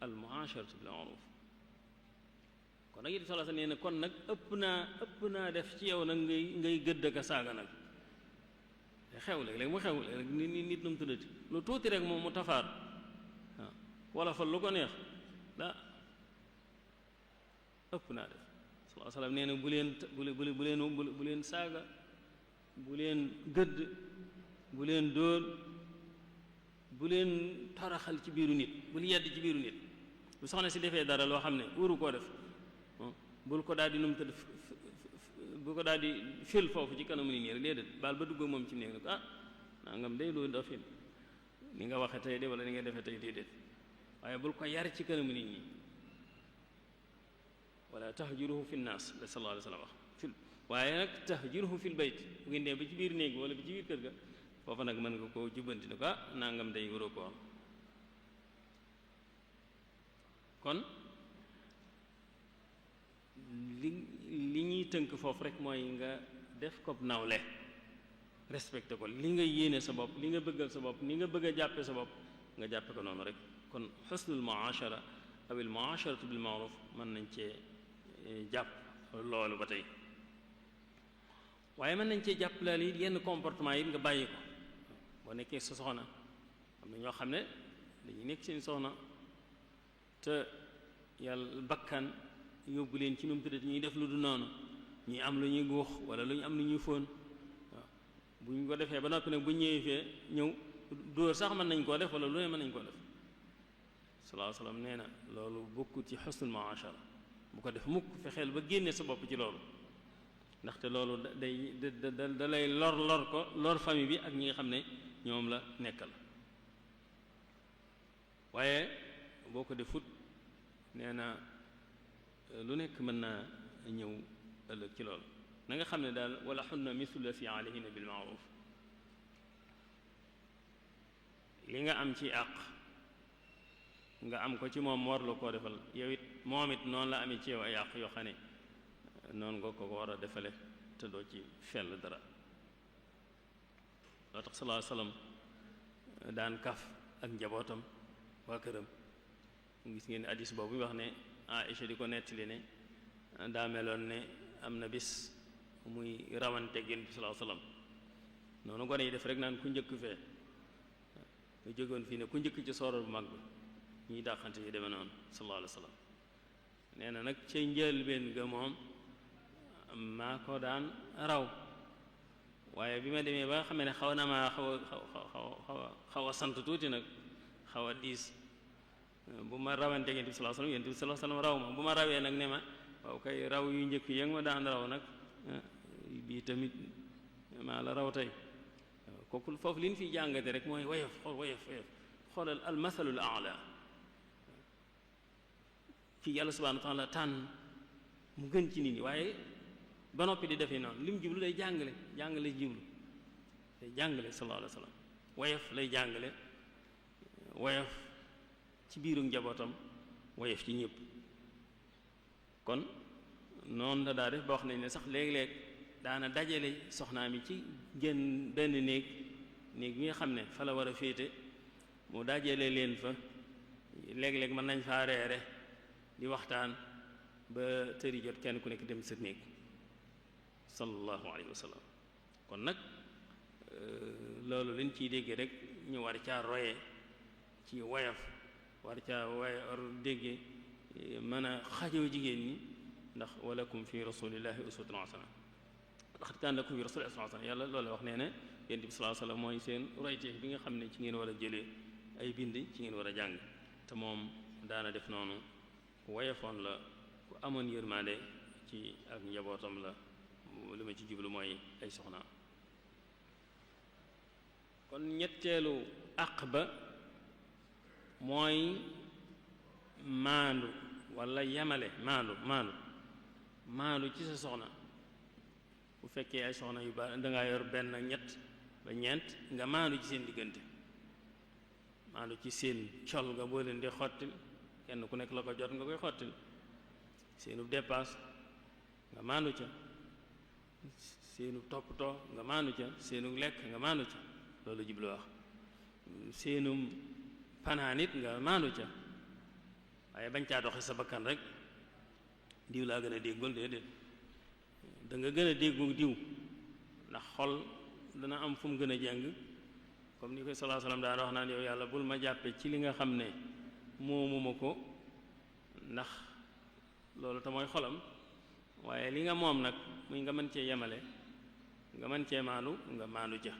al mu'asharatu bil ma'ruf kon nag it sallallahu alayhi wasallam nee na kon nag ëpp naa def ci yow nag ngay gëdd ka saaga nag xew léeg-léeg mu xew léeg-léeg nit nu mu tuddati lu tuuti rek moom mu tafaar waaw wala fa lu ko neex ëpp naa def sallallahu alayhi wasallam nee na bu leen saaga bu leen gëdd bu leen dóor bu leen toroxal ci biiru nit bul yedd ci biiru nit bu soxna si defee dara loo xam ne wuru koo def bul ko daal di nu mu tëdd bu ko daal di fil foofu ci kanamu nit ñi rek déedéet baal ba dugg moom ci néeg ne ko nangam day loolu doo fil ni nga waxe tey de wala ni nga defee tey déedéet waaye bul ko yar ci kanamu nit ñi wala tahjuruhu fi nnaas la sallallahu alayhi wa sallam wax fil waaye nag tahjuruhu fil bayt bu ngeen dee ba ci biir néeg bi wala bi ci biir kër ga foofa nag mën nga koo jubbanti ne ko nangam day waroo ko am kon li ñuy tënk foofu rek mooy nga def ko nawle respecté ko li nga yéene sa bopp li nga bëggal sa bopp ni nga bëgg a jàppe sa bopp nga jàppe ko noonu rek kon xusnul muashara aw al muasharatu bil ma'ruf mën nañ cee jàpp loolu ba tey waaye mën nañ cee jàpp laal yi yenn comportement yi nga bàyyi ko boo nekkee sa soxna am na ñoo xam ne dañuy nekk seen soxna te yàlla bakkan yóbbu leen ci nu mu tuddati ñuy def lu du noonu ñuy am lu ñuy guux wala lu ñu am lu ñuy fóon waaw bu ñu ko defee ba noppi nag bu ñëwee fee ñëw dóor sax mën nañ koo def wala lu ne mën nañ koo def sallallahu alayhi wasallam nee na loolu bokkut ci husnul mu'ashara bu ko def mukk fexeel ba génne sa bopp ci loolu ndaxte loolu da lay lor famille bi ak ñi nga xam ne ñoom la nekkal waaye boo ko defut nee na lu nekk mën naa ñëw ëllëg ci loolu na nga xam ne daal wala xunna mislu la fi alayhinna bil ma'ruf li nga am ci àq nga am ko ci moom war la koo defal yow it moom it noonu la amee ci yow ay àq yoo xam ne noonu nga ko war a defale te doo ci fell dara loo tax sallallahu alayhi wasallam daan kaf ak njabootam waa këram gis ngeen hadiis boobu wax ne Aïcha di ko nettali ne daa meloon ne am na bis muy rawante Yonent bi sallallahu alayhi wasallam noonu gone yi def rek naan ku njëkk fee nga jógoon fii ne ku njëkk ci sooroor bu mag bi ñuy dàqante yi demee noonu sallallahu alayhi wasallam nee na nag ca njëlbéen ga moom maa ko daan raw waaye bi ma demee ba nga xam ne xaw na maa xaw a sant tuuti nag xaw a diis bu ma rawante yonent bi sallallahu alayhi wasallam yonent bi sallallahu alayhi wasallam raw ma bu ma rawee nag ne ma waaw kay raw yu njëkk yi ma daan raw nag bii tamit maa la raw tey kooku foofu li ñu fiy jàngate rek mooy woyof xoolal al mathalul a'la fii yàlla subhanahu wa ta'ala tànn mu gën ci nit ñi waaye ba noppi di defee noonu li mu jublu day jàngale jublu day jàngale sallallahu alayhi wa sallam woyof lay jàngale woyof ci biiru njabootam woyof ci ñëpp kon noonu la daa def ba wax nañ ne sax léeg-léeg daana dajale soxnaam yi ci génn benn néeg bi nga xam ne fa la war a féete mu dajale leen fa léeg-léeg mën nañ faa reere di waxtaan ba tëri jot kenn ku nekk dem sa néeg sallallahu alayhi wa sallam kon nag loolu leen ciy déggee rek ñu war caa roye ci woyof war caa war déggee mën a xajoo jigéen ñi ndax walakum fi rasulillahi uswatun hasana ndax kaana lakum fi rasulillahi uswatun hasana yàlla loolu wax nee na yonent bi sallallahu alayhi wa sallam mooy seen royteef bi nga xam ne ci ngeen war a jëlee ay bind ci ngeen war a jàng te moom daana def noonu ku woyofoon la ku amoon yërmande ci ak njabootam la li ma ci jublu mooy ay soxna kon ñetteelu àq ba mooy maandu walla yamale maandu ci sa soxna bu fekkee ay soxna yu bari dangaa yor benn ñett ba ñeent nga maandu ci seen diggante maandu ci seen col nga boo leen di xottil kenn ku nekk la ko jot nga koy xottil seenu dépasse nga maandu ca seenu toppatoo nga maandu ca seenu lekk nga maandu ca loolu jublu wax seenum panaanit nga maandu ca waaye bañ caa doxe sa bakkan rek diw laa gën a déggul déedéet da nga gën a déggu diw ndax xol dana am fu mu gën a jàng comme ni koy sallallahu alayhi wasallam daan wax naan yow yàlla bul ma jàppe ci li nga xam ne moomuma ko ndax loolu te mooy xolam waaye li nga moom nag muy nga mën cee yemale nga mën cee maandu nga maandu ca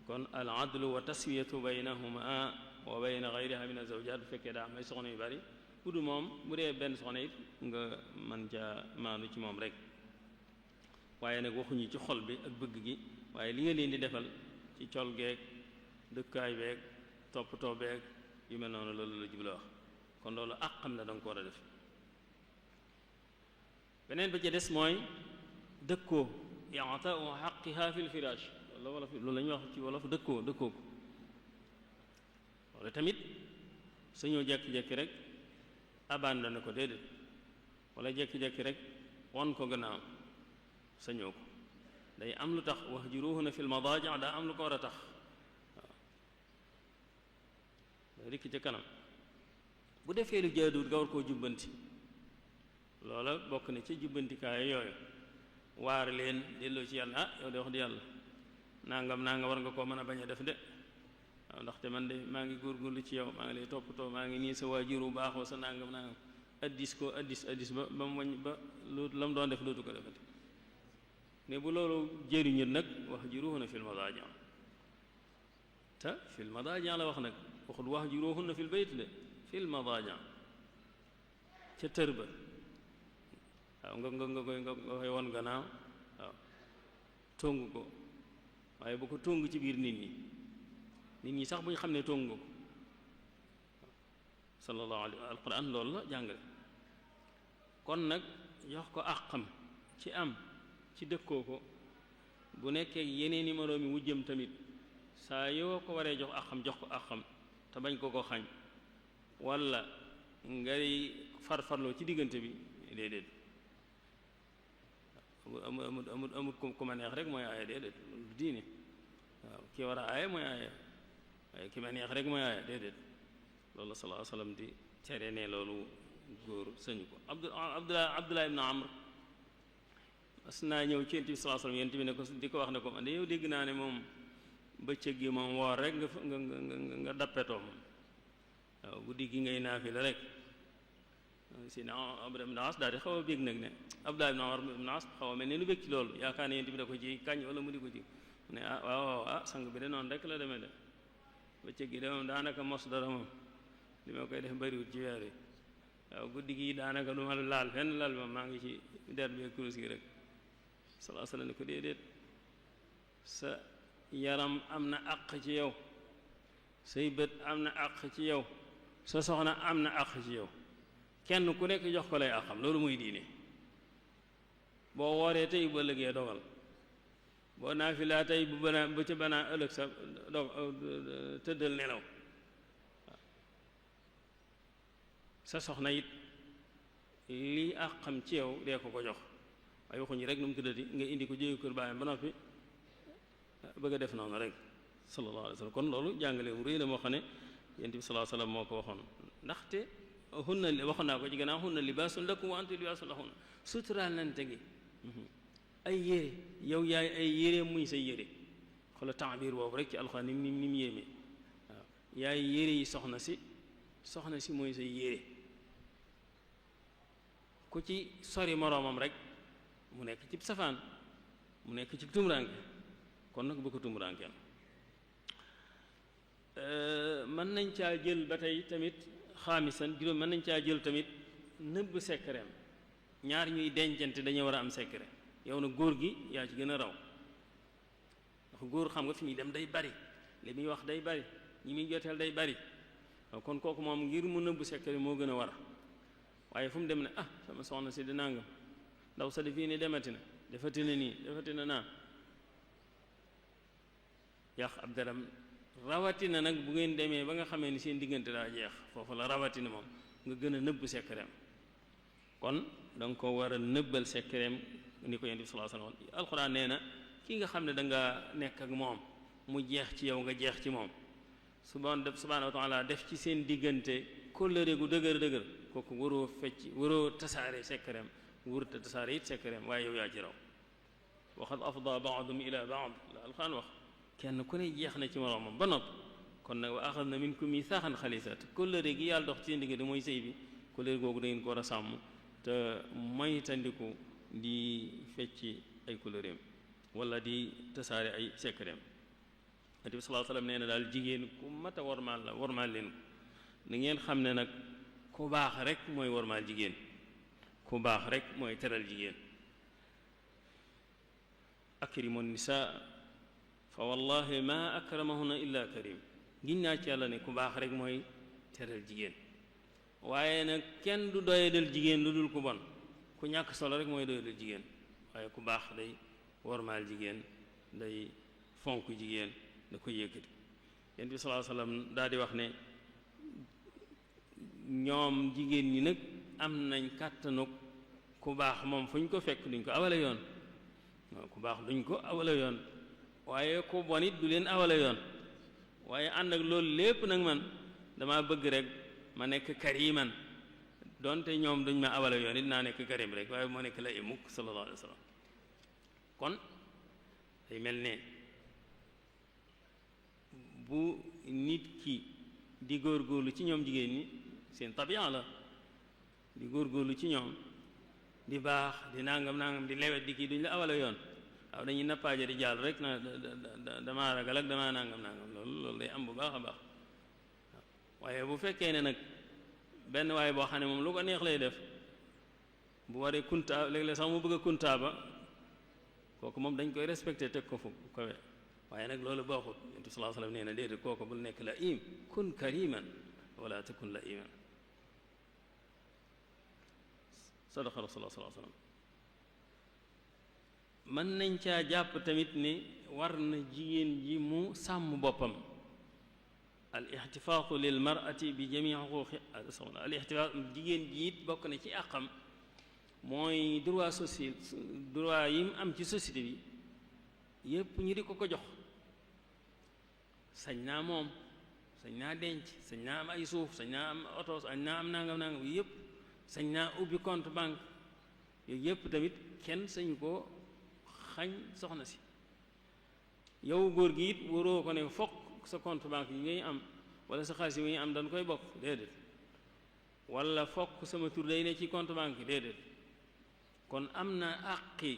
kon al adlu wa taswiyatu baynahuma wa bayna ghayriha min az-zawjat bu fekkee daa am ay soxna yu bari bu du moom bu dee benn soxna it nga mën ca maandu ci moom rek waaye nag waxuñu ci xol bi ak bëgg gi waaye li nga leen di defal ci col geeg dëkkaay beeg toppatoo beeg yu mel noonu loolu la jubla wax kon loolu ak xam ne da nga ko war a def beneen ba ca des mooy dëkkoo i'taa'u haqqiha fil firaash loolu la ñuy wax ci wolof dëkkoo ko loolu tamit sañoo jekki-jekki rek abandonné ko déedéet wala jekki-jekki rek won ko gannaaw sañoo ko day am lu tax wahjuruhunna fil madaaji' daa am lu ko war a tax waaw rikki ca kanam bu defee lu jaaduwut nga war koo jubbanti loola bokk na ci jubbantikaay yooyu waar leen delloo ci yàlla yow de wax di yàlla nangam war nga koo mën a bañ a def de waaw ndaxte man de maa ngi góorgóorlu ci yow maa ngi lay toppatoo maa ngi nii sa waajur bu baaxoo sa nangam addis ba mu wañ ba lu la mu doon def lootu ko defati ne bu loolu jëriñut nag wahjuruhunna fil madaaji' te fil madaaji' la wax nag waxul wahjuruhunna fil bayt de fil madaaji' ca tër ba waaw nga koy won gannaaw waaw tongu ko waaye bu ko tongu ci biir nit ñi sax bu ñu xam ne tongu ko sallallahu alayhi alquran loolu la jàngale kon nag jox ko àqam ci am ci dëkkoo ko bu nekkee yeneen i moroom yi wujjam tamit saa yoo ko waree jox ko àqam te bañ ko xañ walla ngay farfarloo ci diggante bi déedéet amut ku ma neex rek mooy aaye déedéet lu diine waaw ki war a aaye mooy aaye waaye ki ma neex rek mooy aaye déedéet loolu sallallahu alayhi wasallam di tere ne loolu góor sañu ko Abdullah ibn Amr mas naa ñëw ci Yonent bi sallallahu alayhi wasallam Yonent bi ne ko di ko wax ne ko man de yow dégg naa ne moom bëccëg gi moom woor rek nga dappetoo moom waaw guddi gi ngay naafila rek si na Abdullah ibn As daal di xaw a bég nag ne Abdullah ibn As xaw a mel ne lu bég ci loolu yaakaar ne Yonent bi da ko ci kañ wala mu di ko ci mu ne waaw sang bi de noonu rek la demee de bëccëg gi de moom daanaka mos dara moom li ma koy def bariwut ci weer wi waaw guddi gi daanaka du ma laal fenn lal ma maa ngi ci der bi kurus gi rek sallallahu alayhi wasallam ne ko déedéet sa yaram am na àq ci yow say bët am na àq ci yow sa soxna am na àq ci yow kenn ku nekk jox ko lay àqam loolu muy diine boo wooree tey bu ëllëgee dogal boo naafilaa tey bu ca banaa ëllëg sa dog tëddal nelaw sa soxna it lii àqam ci yow dee ko ko jox waaye waxuñu rek nu mu tuddati nga indi ko jóge kër baayam ba noppi bëgg a def noonu rek sallallahu alayhi wa sallam kon loolu jàngale mu réy la moo xam ne yonent bi sallallahu alayhi wa sallam moo ko waxoon ndaxte hunna waxoon naa ko ci gannaaw hunna libaasun lakum wa antum libaasun lahunna suturaalante gi ay yére yow yaay ay yére muy say yére xoolal ta'biir boobu rek ci alxuraan ni mu yéeme waaw yaay yére yi soxna si mooy say yére ku ci sori moroomam rek mu nekk ci safaan mu nekk ci tumuraanke kon nag bu ko tumuraankeel mën nañ caa jël ba tey tamit xaamisan juróom mën nañ caa jël tamit nëbb sekkereem ñaar ñuy dencante dañu war a am sekkere yow na góor gi yaa ci gën a raw ndax góor xam nga fi muy dem day bari li muy wax day bari ñi muy joteel day bari kon kooku moom ngir mu nëbb sekkere moo gën a war waaye fu mu dem ne sama soxna si di nangam ndaw sa di fii ni demati na defati na nii defati na naa yàq ab daram rawatina nag bu ngeen demee ba nga xamee ni seen diggante daa jeex foofu la rawatina moom nga gën a nëbb sekkereem kon danga ko war a nëbbal sekkereem ni ko yonent bi sallallahu alayhi wasallam alxuraan nee na ki nga xam ne danga nekk ak moom mu jeex ci yow nga jeex ci moom subhaanahu wa taala def ci seen diggante kóllëre gu dëgër kooku waroo tasaare sekkereem wurta tasaare it sekkereem waaye yow yaa ci raw waxad afda ba'dum ila ba'd la alxuraan wax kenn ku ne jeex na ci moroomam ba nopp kon nag wa axadna minkum miisaaxan xaliisa te kóllëre gi yàlla dox ci seen diggante mooy sëy bi kóllëre googu da ngeen ko war a sàmm te moytandiku di fecci ay kóllëreem wala di tasaare ay sekkereem Nabi sallallahu alayhi wasallam nee na daal jigéen ku mat a wormaal la wormaal leen ko na ngeen xam ne nag ku baax rek mooy wormaal jigéen ku baax rek mooy teral jigéen akrimu nisaa fa wallahi ma akramahunna illa karim giñ naa ci yàlla ne ku baax rek mooy teral jigéen waaye nag kenn du doyadal jigéen lu dul ku bon ku ñàkk solo rek mooy doyadal jigéen waaye ku baax day wormaal jigéen day fonk jigéen da ko yëkkati yonent bi sallallahu alayhi wasallam daal di wax ne ñoom jigéen ñi nag am nañ kàttanug ku baax moom fu ñu ko fekk duñ ko awale yoon waaw ku baax duñ ko awale yoon waaye ku bon it du leen awale yoon waaye ànd ak loolu lépp nag man dama bëgg rek ma nekk kariman donte ñoom duñ ma awale yoon it naa nekk karim rek waaye moo nekk la imuk sallallahu alayhi wasallam kon day mel ne bu nit ki di góorgóorlu ci ñoom jigéen ñi seen tabian la di góorgóorlu ci ñoom di baax di nangam di lewet di kii duñ la awale yoon waaw dañuy nappaaje di jàll rek na damaa ragal ak damaa nangam loolu day am bu baax a baax waaye bu fekkee ne nag benn waaye boo xam ne moom lu ko neex lay def bu waree kunta léeg-léeg sax mu bëgg a kunta ba kooku moom dañ koy respecté teg ko fu kowe waaye nag loolu baaxut Yonent bi sallallahu alayhi wasallam nee na déedéet kooku bul nekk la im kun kariman wala takun la iman sadaqa rasulullah sallallahu alayhi wasallam mën nañ caa jàpp tamit ne war na jigéen ji mu sàmm boppam al ixtifaaqu lil mar'ati bi jamii xuquuqi al ixtifaaq jigéen ji it bokk na ci àqam mooy droit social droit yi mu am ci société bi yépp ñu di ko ko jox sañ naa moom sañ naa denc sañ naa am ay suuf sañ naa am oto sañ naa am nangam yépp sañ naa ubbi compte banque yooyu yépp tamit kenn sañu ko xañ soxna si yow góor gi it waroo ko ne fokk sa compte banque yi ngay am wala sa xaalis yi ngay am dañ koy bokk déedéet wala fokk sama tur day ne ci compte banque yi déedéet kon am na àqi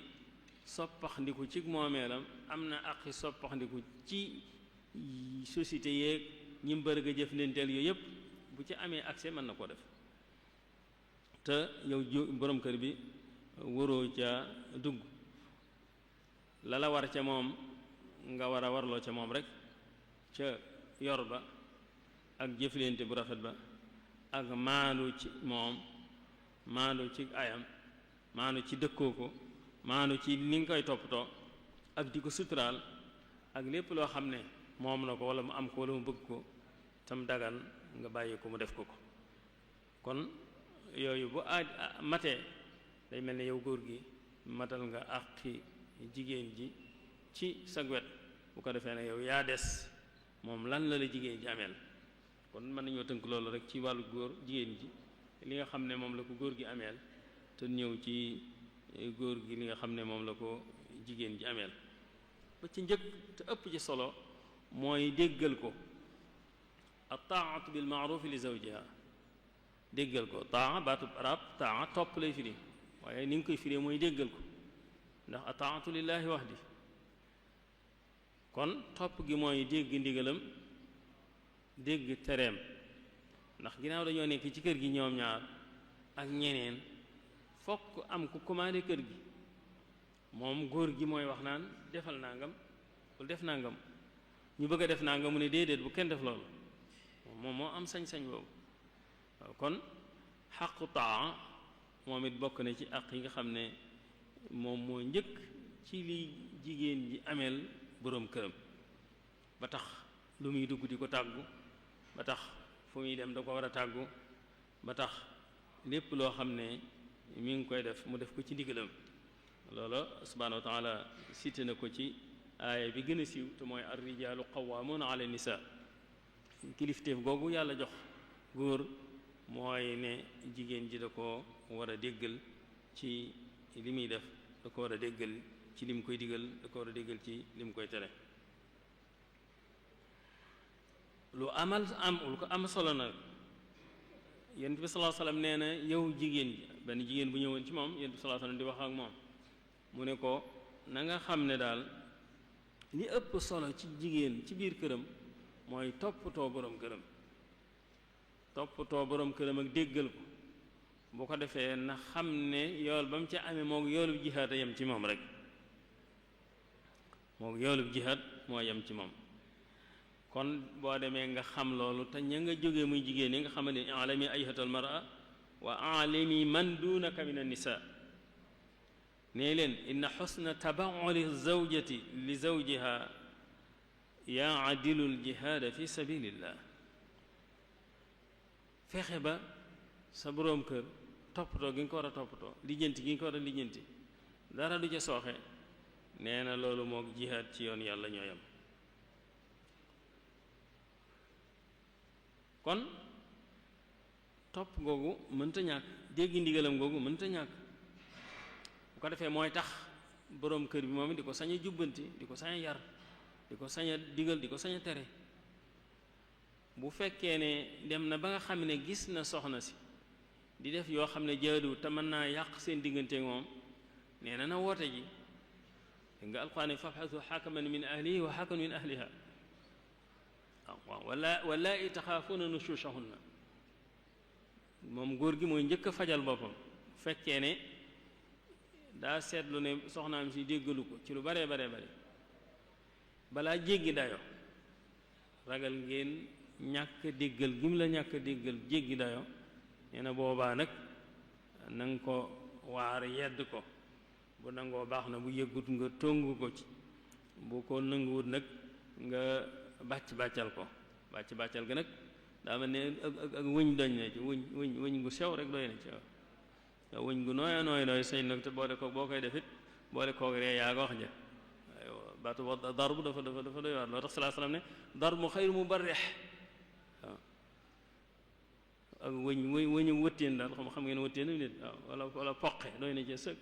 soppaxndiku ci moomeelam am na àqi soppaxndiku ci société yeeg ñi mbërëg a jëflanteel yooyu yëpp bu ci amee accès mën na koo def te yow borom kër bi waroo ca dugg la war ca moom nga war a warloo ca moom rek ca yor ba ak jëflante bu rafet ba ak maandu ci moom maandu ci ayam maandu ci dëkkoo ko maandu ci li nga koy toppatoo ak di ko suturaal ak lépp loo xam ne moom na ko wala mu am ko wala mu bëgg ko tam dagan nga bàyyi ko mu def ko kon yooyu bu matee day mel ne yow góor gi matal nga àqi jigéen ji ci sag wet bu ko defee ne yow yaa des moom lan la jigéen ji ameel kon mën nañoo tënk loolu rek ci wàllu góor jigéen ji li nga xam ne moom la ko góor gi ameel te ñëw ci góor gi li nga xam ne moom la ko jigéen ji ameel ba ci njëkk te ëpp ci solo mooy déggal ko at-taa'atu bil ma'ruf li zawjiha déggal ko taa baatub arab taa topp lay firi waaye ni nga koy firee mooy déggal ko ndax at-taa'atu lillaahi wahdi kon topp gi mooy dégg ndigalam dégg tereem ndax ginnaaw dañoo nekk ci kër gi ñoom ñaar ak ñeneen fokk am ku commandé kër gi moom góor gi mooy wax naan defal nangam bul def nangam ñu bëgg a def nangam mu ne déedéet bu kenn def loolu moom moo am sañ-sañ boobu kon xaqu taa moom it bokk na ci àq yi nga xam ne moom moo njëkk ci li jigéen ji ameel boroom këram ba tax lu muy dugg di ko tàggu ba tax fu muy dem da ko war a tàggu ba tax lépp loo xam ne mi ngi koy def mu def ko ci ndigalam loolu subhaanahu wa taala cité na ko ci aaya bi gën a siiw te mooy ar-rijaalu qawwaamuuna ala nisaa kilifteef googu yàlla jox góor mooy ne jigéen ji da ko war a déggal ci li muy def da ko war a déggal ci li mu koy digal da ko war a déggal ci li mu koy tere lu ko am solo nag yonent bi sallallahu alayhi wasallam nee na yow jigéen ji benn jigéen bu ñëwoon ci moom yonent bi sallallahu alayhi wasallam di wax ak moom mu ne ko na nga xam ne daal li ëpp solo ci jigéen ci biir këram mooy toppatoo borom këram toppatoo borom këram ak déggal ko bu ko defee na xam ne yool ba mu ca amee moog yoolub jihaad a yem ci moom rek moog yoolub jihaad moo yem ci moom kon boo demee nga xam loolu te ña nga jógee muy jigéen ñi nga xam ne alami ayhatal mar'a wa alimi man dunaka min an-nisaa nee leen inna xusna tabauli zawjati li zawjiha yaadilu al-jihaada fi sabilillah fexe ba sa boroom kër toppatoo gi nga ko war a toppatoo lijjanti gi nga ko war a lijjanti dara du ca sooxe nee na loolu moog jihaad ci yoon yàlla ñoo yam kon topp googu mënta ñàkk dégg ndigalam googu mënta ñàkk bu ko defee mooy tax boroom kër bi moom it di ko sañ a jubbanti di ko sañ a yar di ko sañ a digal di ko sañ a tere bu fekkee ne dem na ba nga xam ne gis na soxna si di def yoo xam ne jaadu te mën naa yàq seen diggante moom nee na woote ji nga alquraan fab'athu hakaman min ahlihi wa hakaman min ahliha waaw wallaa'i taxaafuuna nushuuzahunna moom góor gi mooy njëkk a fajal boppam fekkee ne daa seetlu ne soxnaam si déggalu ko ci lu bare balaa jéggi dayo ragal ngeen ñàkk déggal gi mu la ñàkk déggal jéggi dayo nee na boobaa nag na nga ko waar yedd ko bu nangoo baax na bu yëggut nga tongu ko ci bu ko nanguwut nag nga bàccal ko bàccal ga nag daa mel ne ak wëñ doñ na ci wëñ gu sew rek doy na ci waaw wëñ gu nooy sañ nag te boole ko boo koy defit boole koog ree yaa nga wax ja aywa baatu darbu dafa doy waar loo tax sallallahu alayhi wasallam ne darbu xayru mubarrih waaw ak wëñu wëttéen daal xam ngeen wëttéen nit waaw wala poqe doy na ci sëkk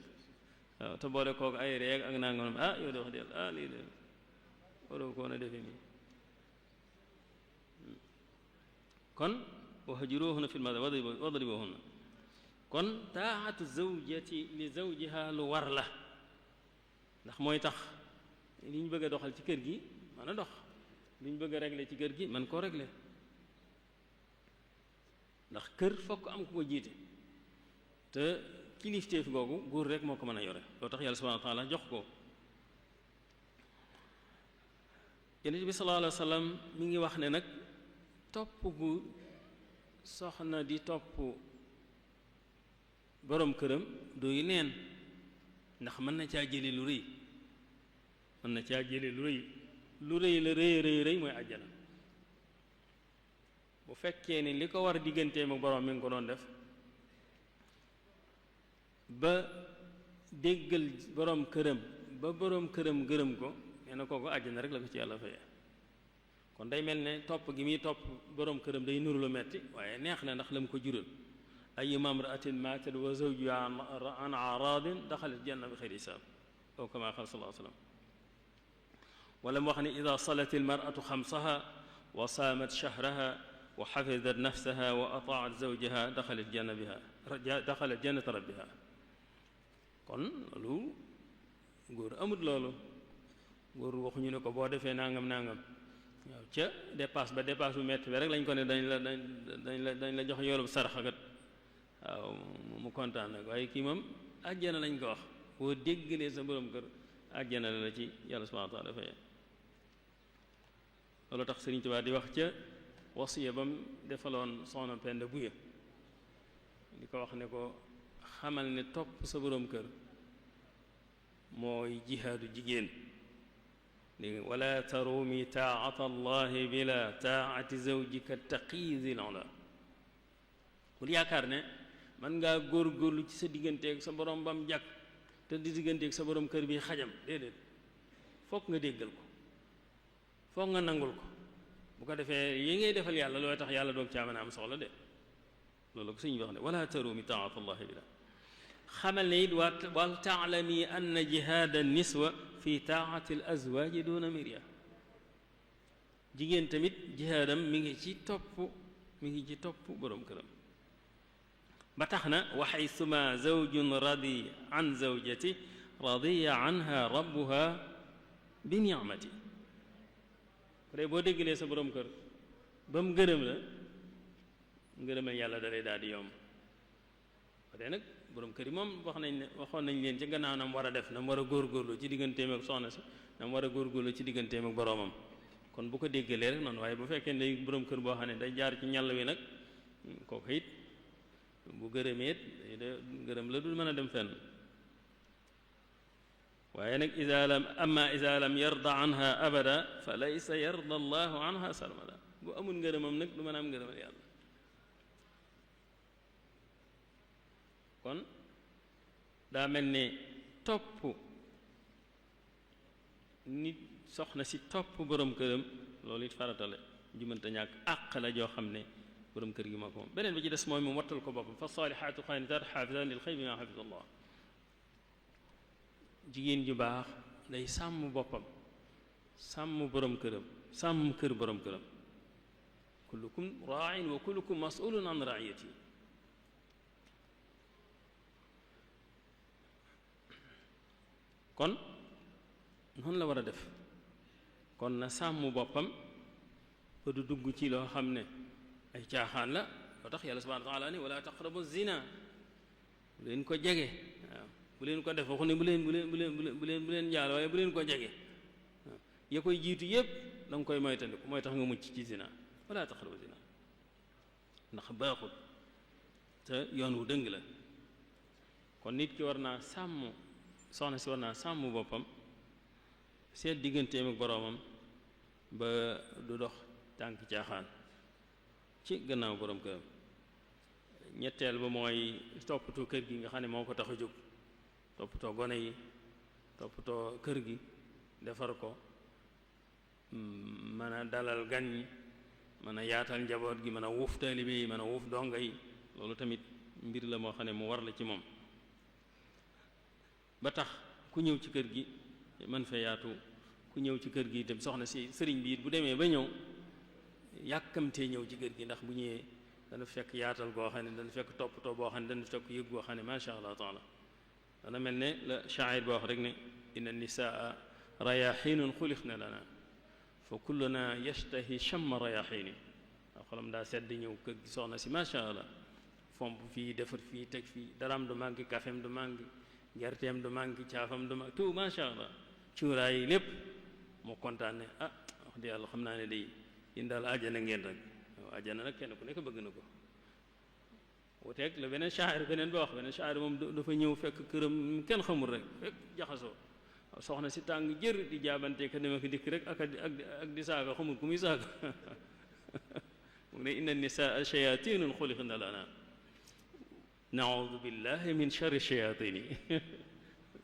waaw te boole koog ay ree ak nangam yow de wax dëgg lii de waroo ko woon a defe nii kon wahjuruhunna fil madaaji wadribuhunna kon taa'atu zawjati li zawjiha lu war la ndax mooy tax li ñu bëgg a doxal ci kër gi mën a dox li ñu bëgg a régler ci kër gi mën koo régler ndax kër fokk am ku ko jiite te kilifteef googu góor rek moo ko mën a yore loo tax yàlla subhanahu wa taala jox ko. Yonent bi sallallahu alayhi wa sallam mi ngi wax ne nag topp gu soxna di topp boroom këram doy neen ndax mën na caa jële lu rëy mën na caa jële lu rëy la rëy mooy àjjana bu fekkee ni li ko war digganteem ak boroom mi ngi ko doon def ba déggal boroom këram ba boroom këram gërëm ko nee na kooku àjjana rek la ko ci yàlla fayee kon day mel ne topp gi muy topp boroom këram day nuru lu metti waaye neex na ndax la mu ko jural ayyuma imra'atin maatat wa zawjuha an a'raadin daxalat janna bi xayri hisaab aw kamaa qaala sallallahu alayhi wa sallam wala mu wax ne ida salat almar'atu xamsaha wa saamat shahraha wa xafidat nafsaha wa ataat zawjaha daxalat jannata rabbiha kon loolu góor amut loolu góor waxuñu ne ko boo defee nangam waaw ca dépasse bu metti bi rek lañ ko ne dañ la jox yoolu saraxakat waaw mu kontaan nag waaye kii moom àjjana lañ ko wax boo déggalee sa borom kër àjjana la ci yàlla subhanahu wa taala dafay loolu tax Sëriñ Tuubaa di wax ca wasiya ba mu defaloon soxna Penda Buya di ko wax ne ko xamal ne topp sa borom kër mooy jihaadu jigéen léegi wala tarumi taata allahi bila taati zawjika taqizil ola bul yaakaar ne man ngaa góorgóorlu ci sa digganteeg sa borom bam jàkk te di digganteeg sa borom kër bi xajam déedéet foog nga déggal ko foog nga nangul ko bu ko defee yi ngay defal yàlla looy tax yàlla doog caa mën a am soxla de loolu ko suñu wax ne wala tarumi taata allahi bila xamal ne it wal taalami anna jihaada niswa fi taati al azwaaji duna mirya jigéen tamit jihaadam mi ngi ci topp boroom këram ba tax na wa xaysuma zawjun radi an zawjati radiya anha rabbuha bi nicmati ku dee boo déggalee sa boroom kër ba mu gërëm la ngërëmal yàlla da lay daal di yomb ba tey nag boroom kër yi moom waxoon nañ leen ci gannaaw na mu war a def na mu war a góorgóorlu ci digganteem ak soxna si na mu war a góorgóorlu ci digganteem ak boroomam kon bu ko déggalee rek noonu waaye bu fekkee ne boroom kër boo xam ne day jaar ci ñàll wi nag kooku it bu gërëmee it gërëm la dul mën a dem fenn waaye nag iza lam yarda anha abada fa laysa yarda allahu anha sarmada bu amul ngërëmam nag du mën a am ngërëmal yàlla kon daa mel ne topp nit soxna si topp borom këram loolu it farata la ju mënta ñàkk àq la joo xam ne borom kër gi moo ko moom beneen bi ci des mooy mu wattal ko boppam fa saalihaatu qaanitaat xaafisaat lil xaybi maa xafisa allah jigéen ju baax day sàmm boppam sàmm borom këram sàmm kër borom këram kullukum raain wa kullukum masulun an raiyati kon noonu la war a def kon na sàmm boppam ba du dugg ci loo xam ne ay caaxaan la loo tax yàlla subhanahu wa taala ni wala taqrabu zina bu leen ko jege waaw bu leen ko def waxu ne bu leen njaal waaye bu leen ko jege waaw ya koy jiitu yépp da nga koy moytandiku mooy tax nga mucc ci zina wala taqrabu zina ndax baaxul te yoon wu dëng la kon nit ki war naa sàmm soxna si war naa sàmm boppam seet digganteem ak boroomam ba du dox tànk caaxaan ci gannaaw borom këram ñetteel ba mooy toppatoo kër gi nga xam ne moo ko tax a jóg toppatoo gone yi toppatoo kër gi defar ko mën a dalal gan ñi mën a yaatal njaboot gi mën a wuuf taalibe yi mën a wuuf donga yi loolu tamit mbir la moo xam ne mu war la ci moom ba tax ku ñëw ci kër gi man fa yaatu ku ñëw ci kër gi itam soxna si sëriñ bi it bu demee ba ñëw yàkkamtee ñëw ci kër gi ndax bu ñëwee dana fekk yaatal goo xam ne dana fekk toppatoo boo xam ne dana fekk yëg goo xam ne macha allah taala dana mel ne la shaa'ir boo wax rek ne inna nisaa rayaxiinun xulixna lana fa kulluna yashtahi chamma rayaxiini waaw xolam daa sedd ñëw kër gi soxna si macha allah fomp fii defar fii teg fii daraam du manqué kafem du manqué gerteem du manqué caafam du manqué tout macha allah cuuraay yi lépp moo kontaan ne ah wax dëgg yàlla xam naa ne day yéen daal àjjana ngeen rek waaw àjjana nag kenn ku nekk bëgg na ko wuteeg la beneen shaa'ir beneen ba wax beneen shaa'ir moom dafa ñëw fekk këram kenn xamul rek fekk jaxasoo soxna si tàng jër di jaabante ka dem ak dikk rek ak di saaga xamul ku muy saaga mu ne inna nisaa shayatinun xuliqna lana naudu billahi min sharri shayatini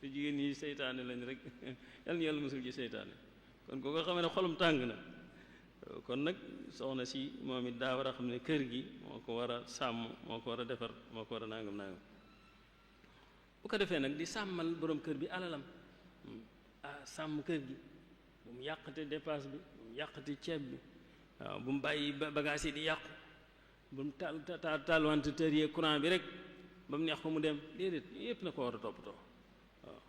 te jigéen ñi seytaane lañ rek yal na yàlla musul ci seytaane kon koo ko xamee ne xolam tàng na kon nag soxna si moom it daa war a xam ne kër gi moo ko war a sàmm moo ko war a defar moo ko war a nangam nangam bu ko defee nag di sàmmal borom kër bi alalam sàmm kër gi bu mu yàqate dépasse bi bu mu yàqate ceeb bi waaw bu mu bàyyi bagage yi di yàqu bu mu taal wante tër yee courant bi rek ba mu neex ko mu dem déedéet yépp na ko war a toppatoo waaw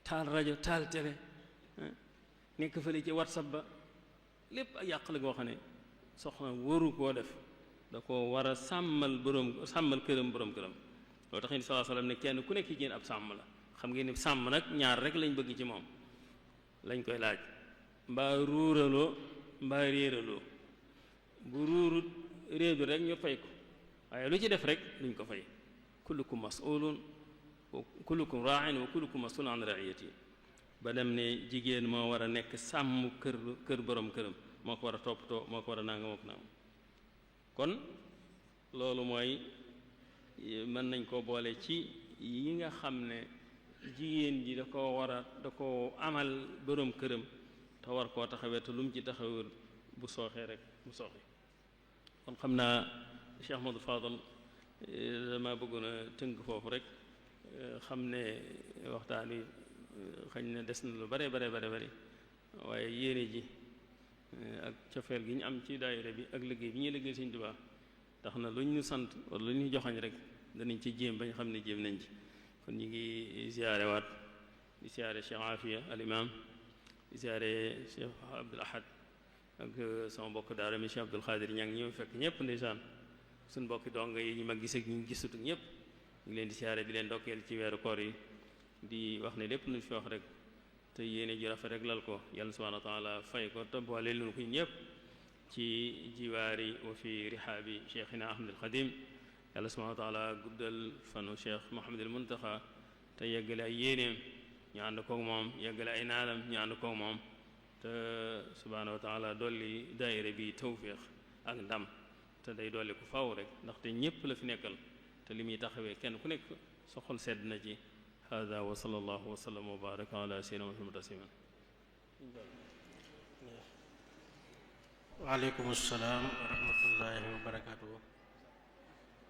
taal rajo taal télé nekk fële ci WhatsApp ba lépp ak yàq la goo xam ne soxna waru koo def da ko war a sàmmal këram borom këram loolu tax ni sallallahu alayhi wasallam ne kenn ku nekk ci yéen ab sàmm la xam ngeen ni sàmm nag ñaar rek lañ bëgg ci moom lañ koy laaj mbaa ruuraloo mbaa réeraloo bu ruurut réer bi rek ñu fay ko waaye lu ci def rek duñ ko fay kullukum mas'ulun wa kullukum ra'in wa kullukum mas'ulun an ra'iyati ba dem ne jigéen moo war a nekk sàmm kër borom këram moo ko war a toppatoo moo ko war a nanga moo ko naam kon loolu mooy mën nañ koo boole ci yi nga xam ne jigéen ji da ko amal borom këram te war koo taxawee te lu mu ci taxawul bu sooxee rek bu sooxee kon xam naa Cheikh Ahmadou Fadal dama bëggoon a tënk foofu rek xam ne waxtaan wi xañ na des na lu bare waaye yéene ji ak cofeel gi ñu am ci daayira bi ak liggéey bi ñuy liggéey Sëñ Tuubaa tax na lu ñu sant wala lu ñu joxañ rek danañ ci jéem bañ xam ne jéem nañ ci kon ñu ngi ziyaare waat di ziyaare Cheikh Afia al imam di ziyaare Cheikh Abdoul Ahad ak sama mbokk daara mi Cheikh Abdoul Khadir ña ngi ñëw fekk ñëpp ndeysaan suñ mbokki donga yi ñu ma gis ak ñu gisut ñëpp ñu ngi leen di ziyaare di leen dokkeel ci weeru koor yi di wax ne lépp lu fi wax rek te yéene ji rafet rek lal ko yàlla subhanahu wa taala fay ko te boole leen ko ñëpp ci jiwaari wa fi rihaabi cheikhina ahmadul xadim yàlla subhanahu wa taala guddal fanu cheikh Muhammadul Muntaxa te yeggale ay yéeneem ñu ànd koog moom yeggale ay naalam ñu ànd koog moom te subhanahu wa taala dolli daayira bi tawfiq ak ndam te day dolli ku faw rek ndaxte ñëpp la fi nekkal te li muy taxawee kenn ku nekk sa xol sedd na ci hada wa sallallahu wa sallam wa baraka ala sayyidina Muhammad tasliman waaleykum salaam wa rahmatullahi wa barakaatu.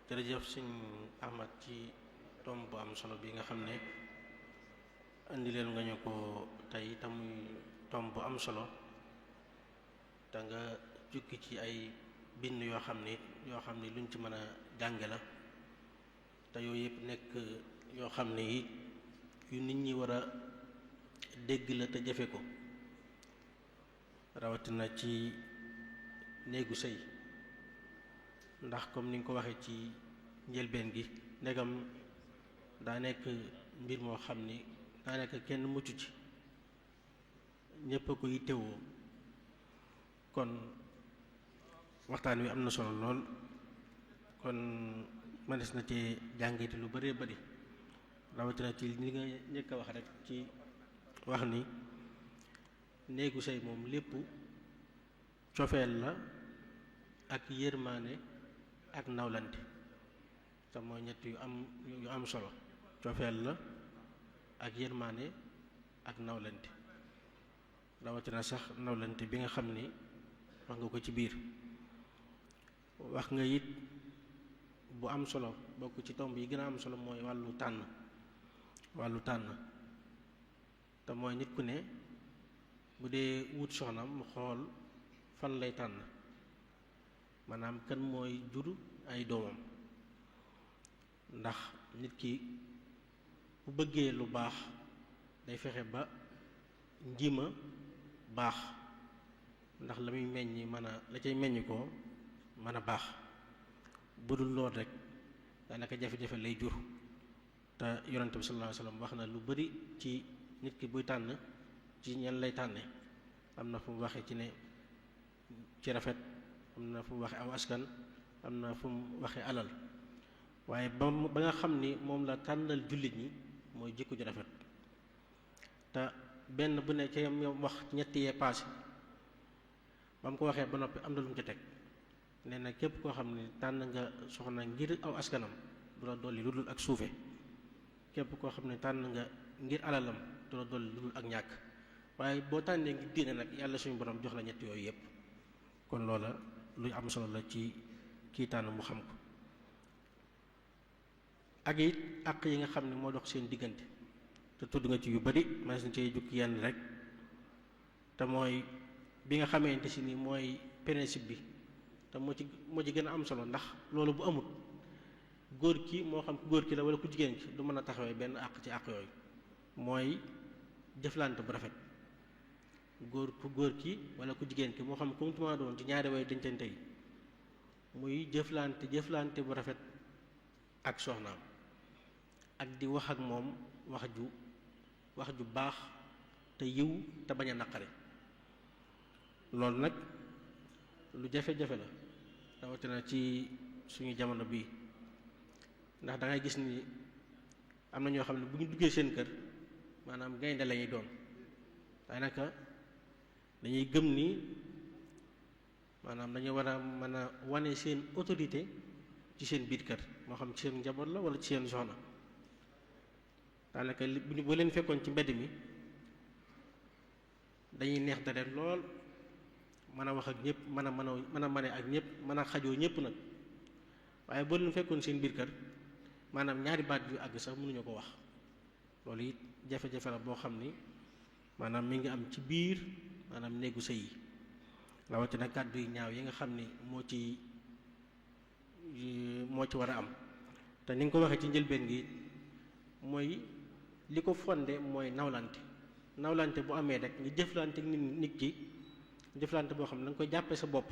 jërëjëf sëñ Ahmad ci tomb bu am solo bi nga xam ne indi leen nga ñu ko tey te muy tomb bu am solo te nga jukki ci ay bind yoo xam ne luñ ci mën a jànge la te yooyu yëpp nekk yoo xam ne it yu nit ñi war a dégg la te jëfe ko rawatina ci néegu sëy ndax comme ni nga ko waxee ci njëlbeen gi ndegam daa nekk mbir moo xam ni daa nekk kenn mucc ci ñépp a ko yittewoo kon waxtaan wi am na solo lool kon mënees na ci jàngite lu bëree bëri rawatina ci li nga njëkk a wax rek ci wax ni néegu sëy moom lépp cofeel la ak yërmaane ak nawlante te mooy ñett yu am solo cofeel la ak yërmaane ak nawlante rawatina sax nawlante bi nga xam ni wax nga ko ci biir wax nga it bu am solo bokk ci tomb yi gën a am solo mooy wàllu tànn te mooy nit ku ne bu dee wut soxnaam mu xool fan lay tànn maanaam kan mooy jur ay doomam ndax nit ki bu bëggee lu baax day fexe ba njima baax ndax la muy meññ la cay meññ ko mën a baax. bu dul lool rek daanaka jafe-jafe lay jur te yonent bi sallallahu alayhi wasallam wax na lu bari ci nit ki buy tànn ci ñan lay tànne. am na fu mu waxee ci ne ci rafet, am na fu mu waxee aw askan, am na fu mu waxee alal, waaye ba nga xam ni moom la tànnal jullit ñi mooy jikko ju rafet. te benn bu ne ca yam wax ñetti yee paase ba mu ko waxee ba noppi am na lu mu ci teg. nee na képp koo xam ne tànn nga soxna ngir aw askanam du la dolli lu dul ak suufe. képp koo xam ne tànn nga ngir alalam du la dolli lu dul ak ñàkk. waaye boo tànnee ngir diine nag yàlla suñu borom jox la ñett yooyu yépp. kon loola luy am solo la ci kii tànn mu xam ko. ak it àq yi nga xam ne moo dox seen diggante te tudd nga ci yu bari ma suñ cee jukki yenn rek. te mooy bi nga xamante si ni mooy principe bi te moo ci gën a am solo, ndax loolu bu amut góor ki moo xam ku góor ki la wala ku jigéen ki du mën a taxawee benn àq ci àq yooyu. mooy jëflante bu rafet. ku góor ki wala ku jigéen ki moo xam ku mu tumaa doon ci ñaari way dencante yi muy jëflante bu rafet ak soxnaam ak di wax ak moom wax ju baax te yiw te bañ a naqare. loolu nag lu jafe-jafe la rawatina ci suñu jamono bii, ndax da ngay gis ni am na ñoo xam ne bu ñu duggee seen kër maanaam gaynde lañuy doon. daanaka dañuy gëm ni maanaam dañu war a mën a wane seen autorité ci seen biir kër, moo xam ci seen njaboot la wala ci seen soxna. daanaka bu leen fekkoon ci mbedd mi dañuy neex deret lool, mën a wax ak ñëpp, mën a mane ak ñëpp, mën a xajoo ñëpp nag. waaye boo leen fekkoon seen biir kër maanaam ñaari baat yu àgg sax mënuñu ko wax. loolu it jafe-jafe la boo xam ni maanaam mi ngi am ci biir maanaam néegu sëy yi, rawatina kàddu yu ñaaw yi nga xam ni moo ci war a am. te ni nga ko waxee ci njëlbeen gi mooy li ko fonde mooy nawlante bu amee rek ñu jëflante nit ki jëflante boo xam ne da nga koy jàppee sa bopp.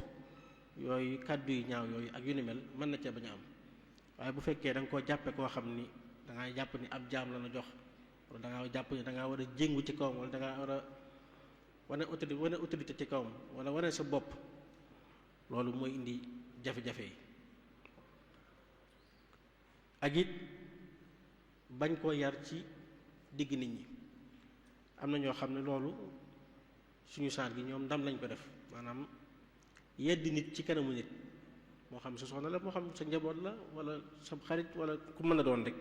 yooyu kàddu yu ñaaw yooyu ak yu ni mel mën na cee bañ a am. waaye bu fekkee da nga koo jàppee koo xam ni da ngaa jàpp ni ab jaam la na jox, wala da ngaa jàpp ni da ngaa war a jéngu ci kawam, wala da ngaa war a wane autorité ci kawam, wala wane sa bopp, loolu mooy indi jafe-jafe yi. ak it bañ koo yar ci digg nit ñi. am na ñoo xam ne loolu suñu saar gi ñoom ndam lañ ko def, maanaam yeddi nit ci kanamu nit, moo xam sa soxna la, moo xam sa njaboot la, wala sa xarit, wala ku mën a doon rek,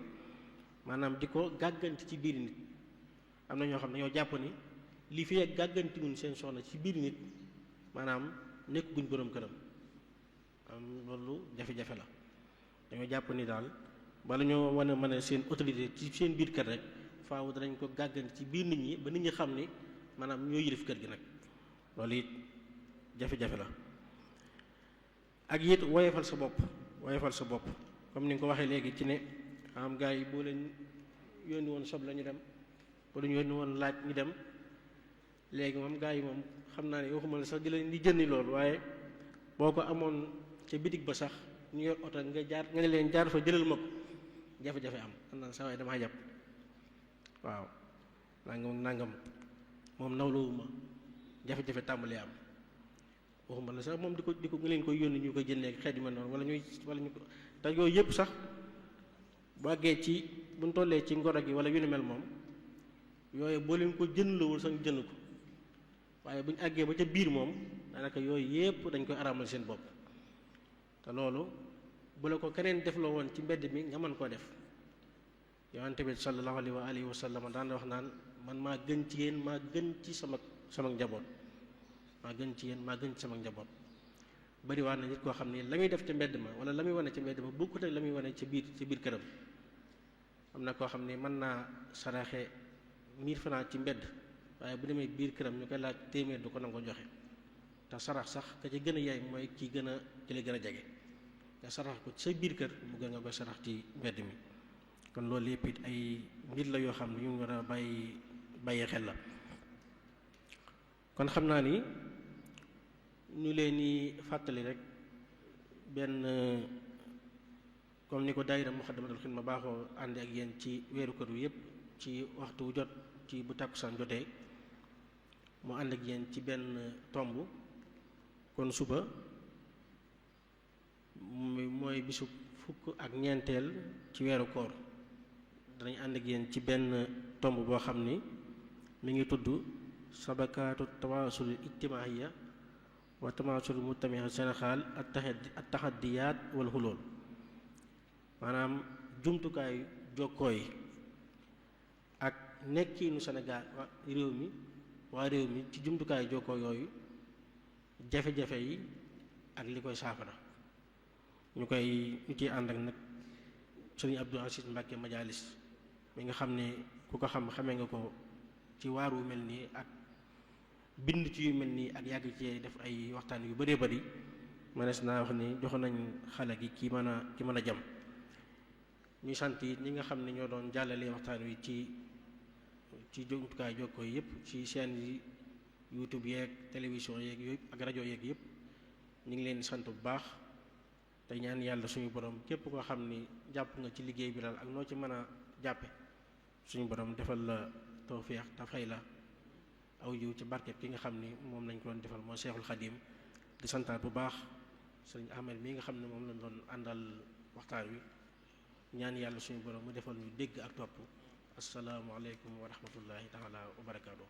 maanaam di ko gàgganti ci biir nit. am na ñoo xam ne ñoo jàpp ni li fi ak gàgganti wuñ seen soxna ci biir nit maanaam nekk guñ borom këram. am loolu jafe-jafe la. dañoo jàpp ni daal bala ñoo mën a seen autorité ci seen biir kër rek faaw danañ ko gàgganti ci biir nit ñi ba nit ñi xam ni maanaam ñoo yilif kër gi nag. loolu it jafe-jafe la. ak it woyefal sa bopp comme ni nga ko waxee léegi ci ne am gars yi boo leen yónni woon sob la ñu dem, boo leen yónni woon laaj ñu dem. léegi moom gars yi moom xam naa ne waxuma la sax di leen di jëndi loolu, waaye boo ko amoon ca bitig ba sax ñu yor oto nga ne leen jaar fa jëlal ma ko, jafe-jafe am. xam naa sa waay damaa jàpp waaw nangam moom nawlawuma, jafe-jafe tàmbalee am. waxuma la sax moom di ko nga leen koy yónni ñu koy jëndee xeet yu mel noonu wala ñu ko te yooyu yëpp sax bu àggee ci buñ tollee ci ngoro gi wala yu ni mel moom yooyu boo leen ko jëndlawul sax ñu jënd ko, waaye buñ àggee ba ca biir moom daanaka yooyu yëpp dañ koy araamal seen bopp. te loolu bu la ko keneen defloo woon ci mbedd mi nga mën koo def. Yonent bi sallallahu alayhi wa sallam daan wax naan man maa gën ci yéen, maa gën ci sama njaboot. maa gën ci yéen maa gën ci sama njaboot. bari waa na nit koo xam ne la muy def ca mbedd ma wala la muy wane ca mbedd ma bokkut ak la muy wane ci biir këram. am na koo xam ne mën naa saraxe 1000 francs ci mbedd, waaye bu demee biir këram ñu koy laaj téeméer du ko nangoo joxe. te sarax sax ka ci gën a yaay mooy ci la gën a jege. nga sarax ko ci sa biir kër mu gën nga koy sarax ci mbedd mi. kon loolu yëpp it ay mbir la yoo xam ne ñu war a bàyyi xel la. kon xam naa ni ñu leen di fàttali rek benn comme ni ko daayira Muxaddamatul Xidma baaxoo ànd ak yéen ci weeru kër wi yépp ci waxtu wu jot ci bu tàkkusaan jotee mu ànd ak yéen ci benn tomb kon suba mooy bisu fukk ak ñeenteel ci weeru koor danañ ànd ak yéen ci benn tomb boo xam ni mi ngi tudd sabakaatu tawaasul ijtimaaiya wa tawaasul mujtami'a Sénégal at taxaddiyaat wal xulool maanaam jumtukaayu jokkoo yi ak nekkiinu Sénégal waa réew mi ci jumtukaayu jokkoo yooyu jafe-jafe yi ak li koy saafara ñu ciy ànd ak nag sëriñ Abdou Aziz Mbacke Majalis mi nga xam ne ku ko xamee nga ko ci waar wu mel nii ak bind ci yu mel nii ak yàgg ci def ay waxtaan yu bëree bëri mënees naa wax ni jox nañ xale gi ki mën a jam ñuy sant yi ñi nga xam ne ñoo doon jàllale waxtaan wi ci jumtukaay jokkoo yëpp ci chaîne yi YouTube yeeg télévision yeeg yooyu ak rajo yeeg yëpp ñu ngi leen di sant bu baax te ñaan yàlla suñu borom képp koo xam ni jàpp nga ci liggéey bi daal ak noo ci mën a jàppe suñu borom defal la tawfeex te fay la aw yiw ci barkeb ki nga xam ni moom lañ ko doon defal moo Seexul Xadiim di santaat bu baax sëriñ Ahmed mi nga xam ne moom lañ doon àndal waxtaan wi ñaan yàlla suñu borom mu defal ñu dégg ak topp assalaamu aleykum wa rahmatullahi taala wa barakaatu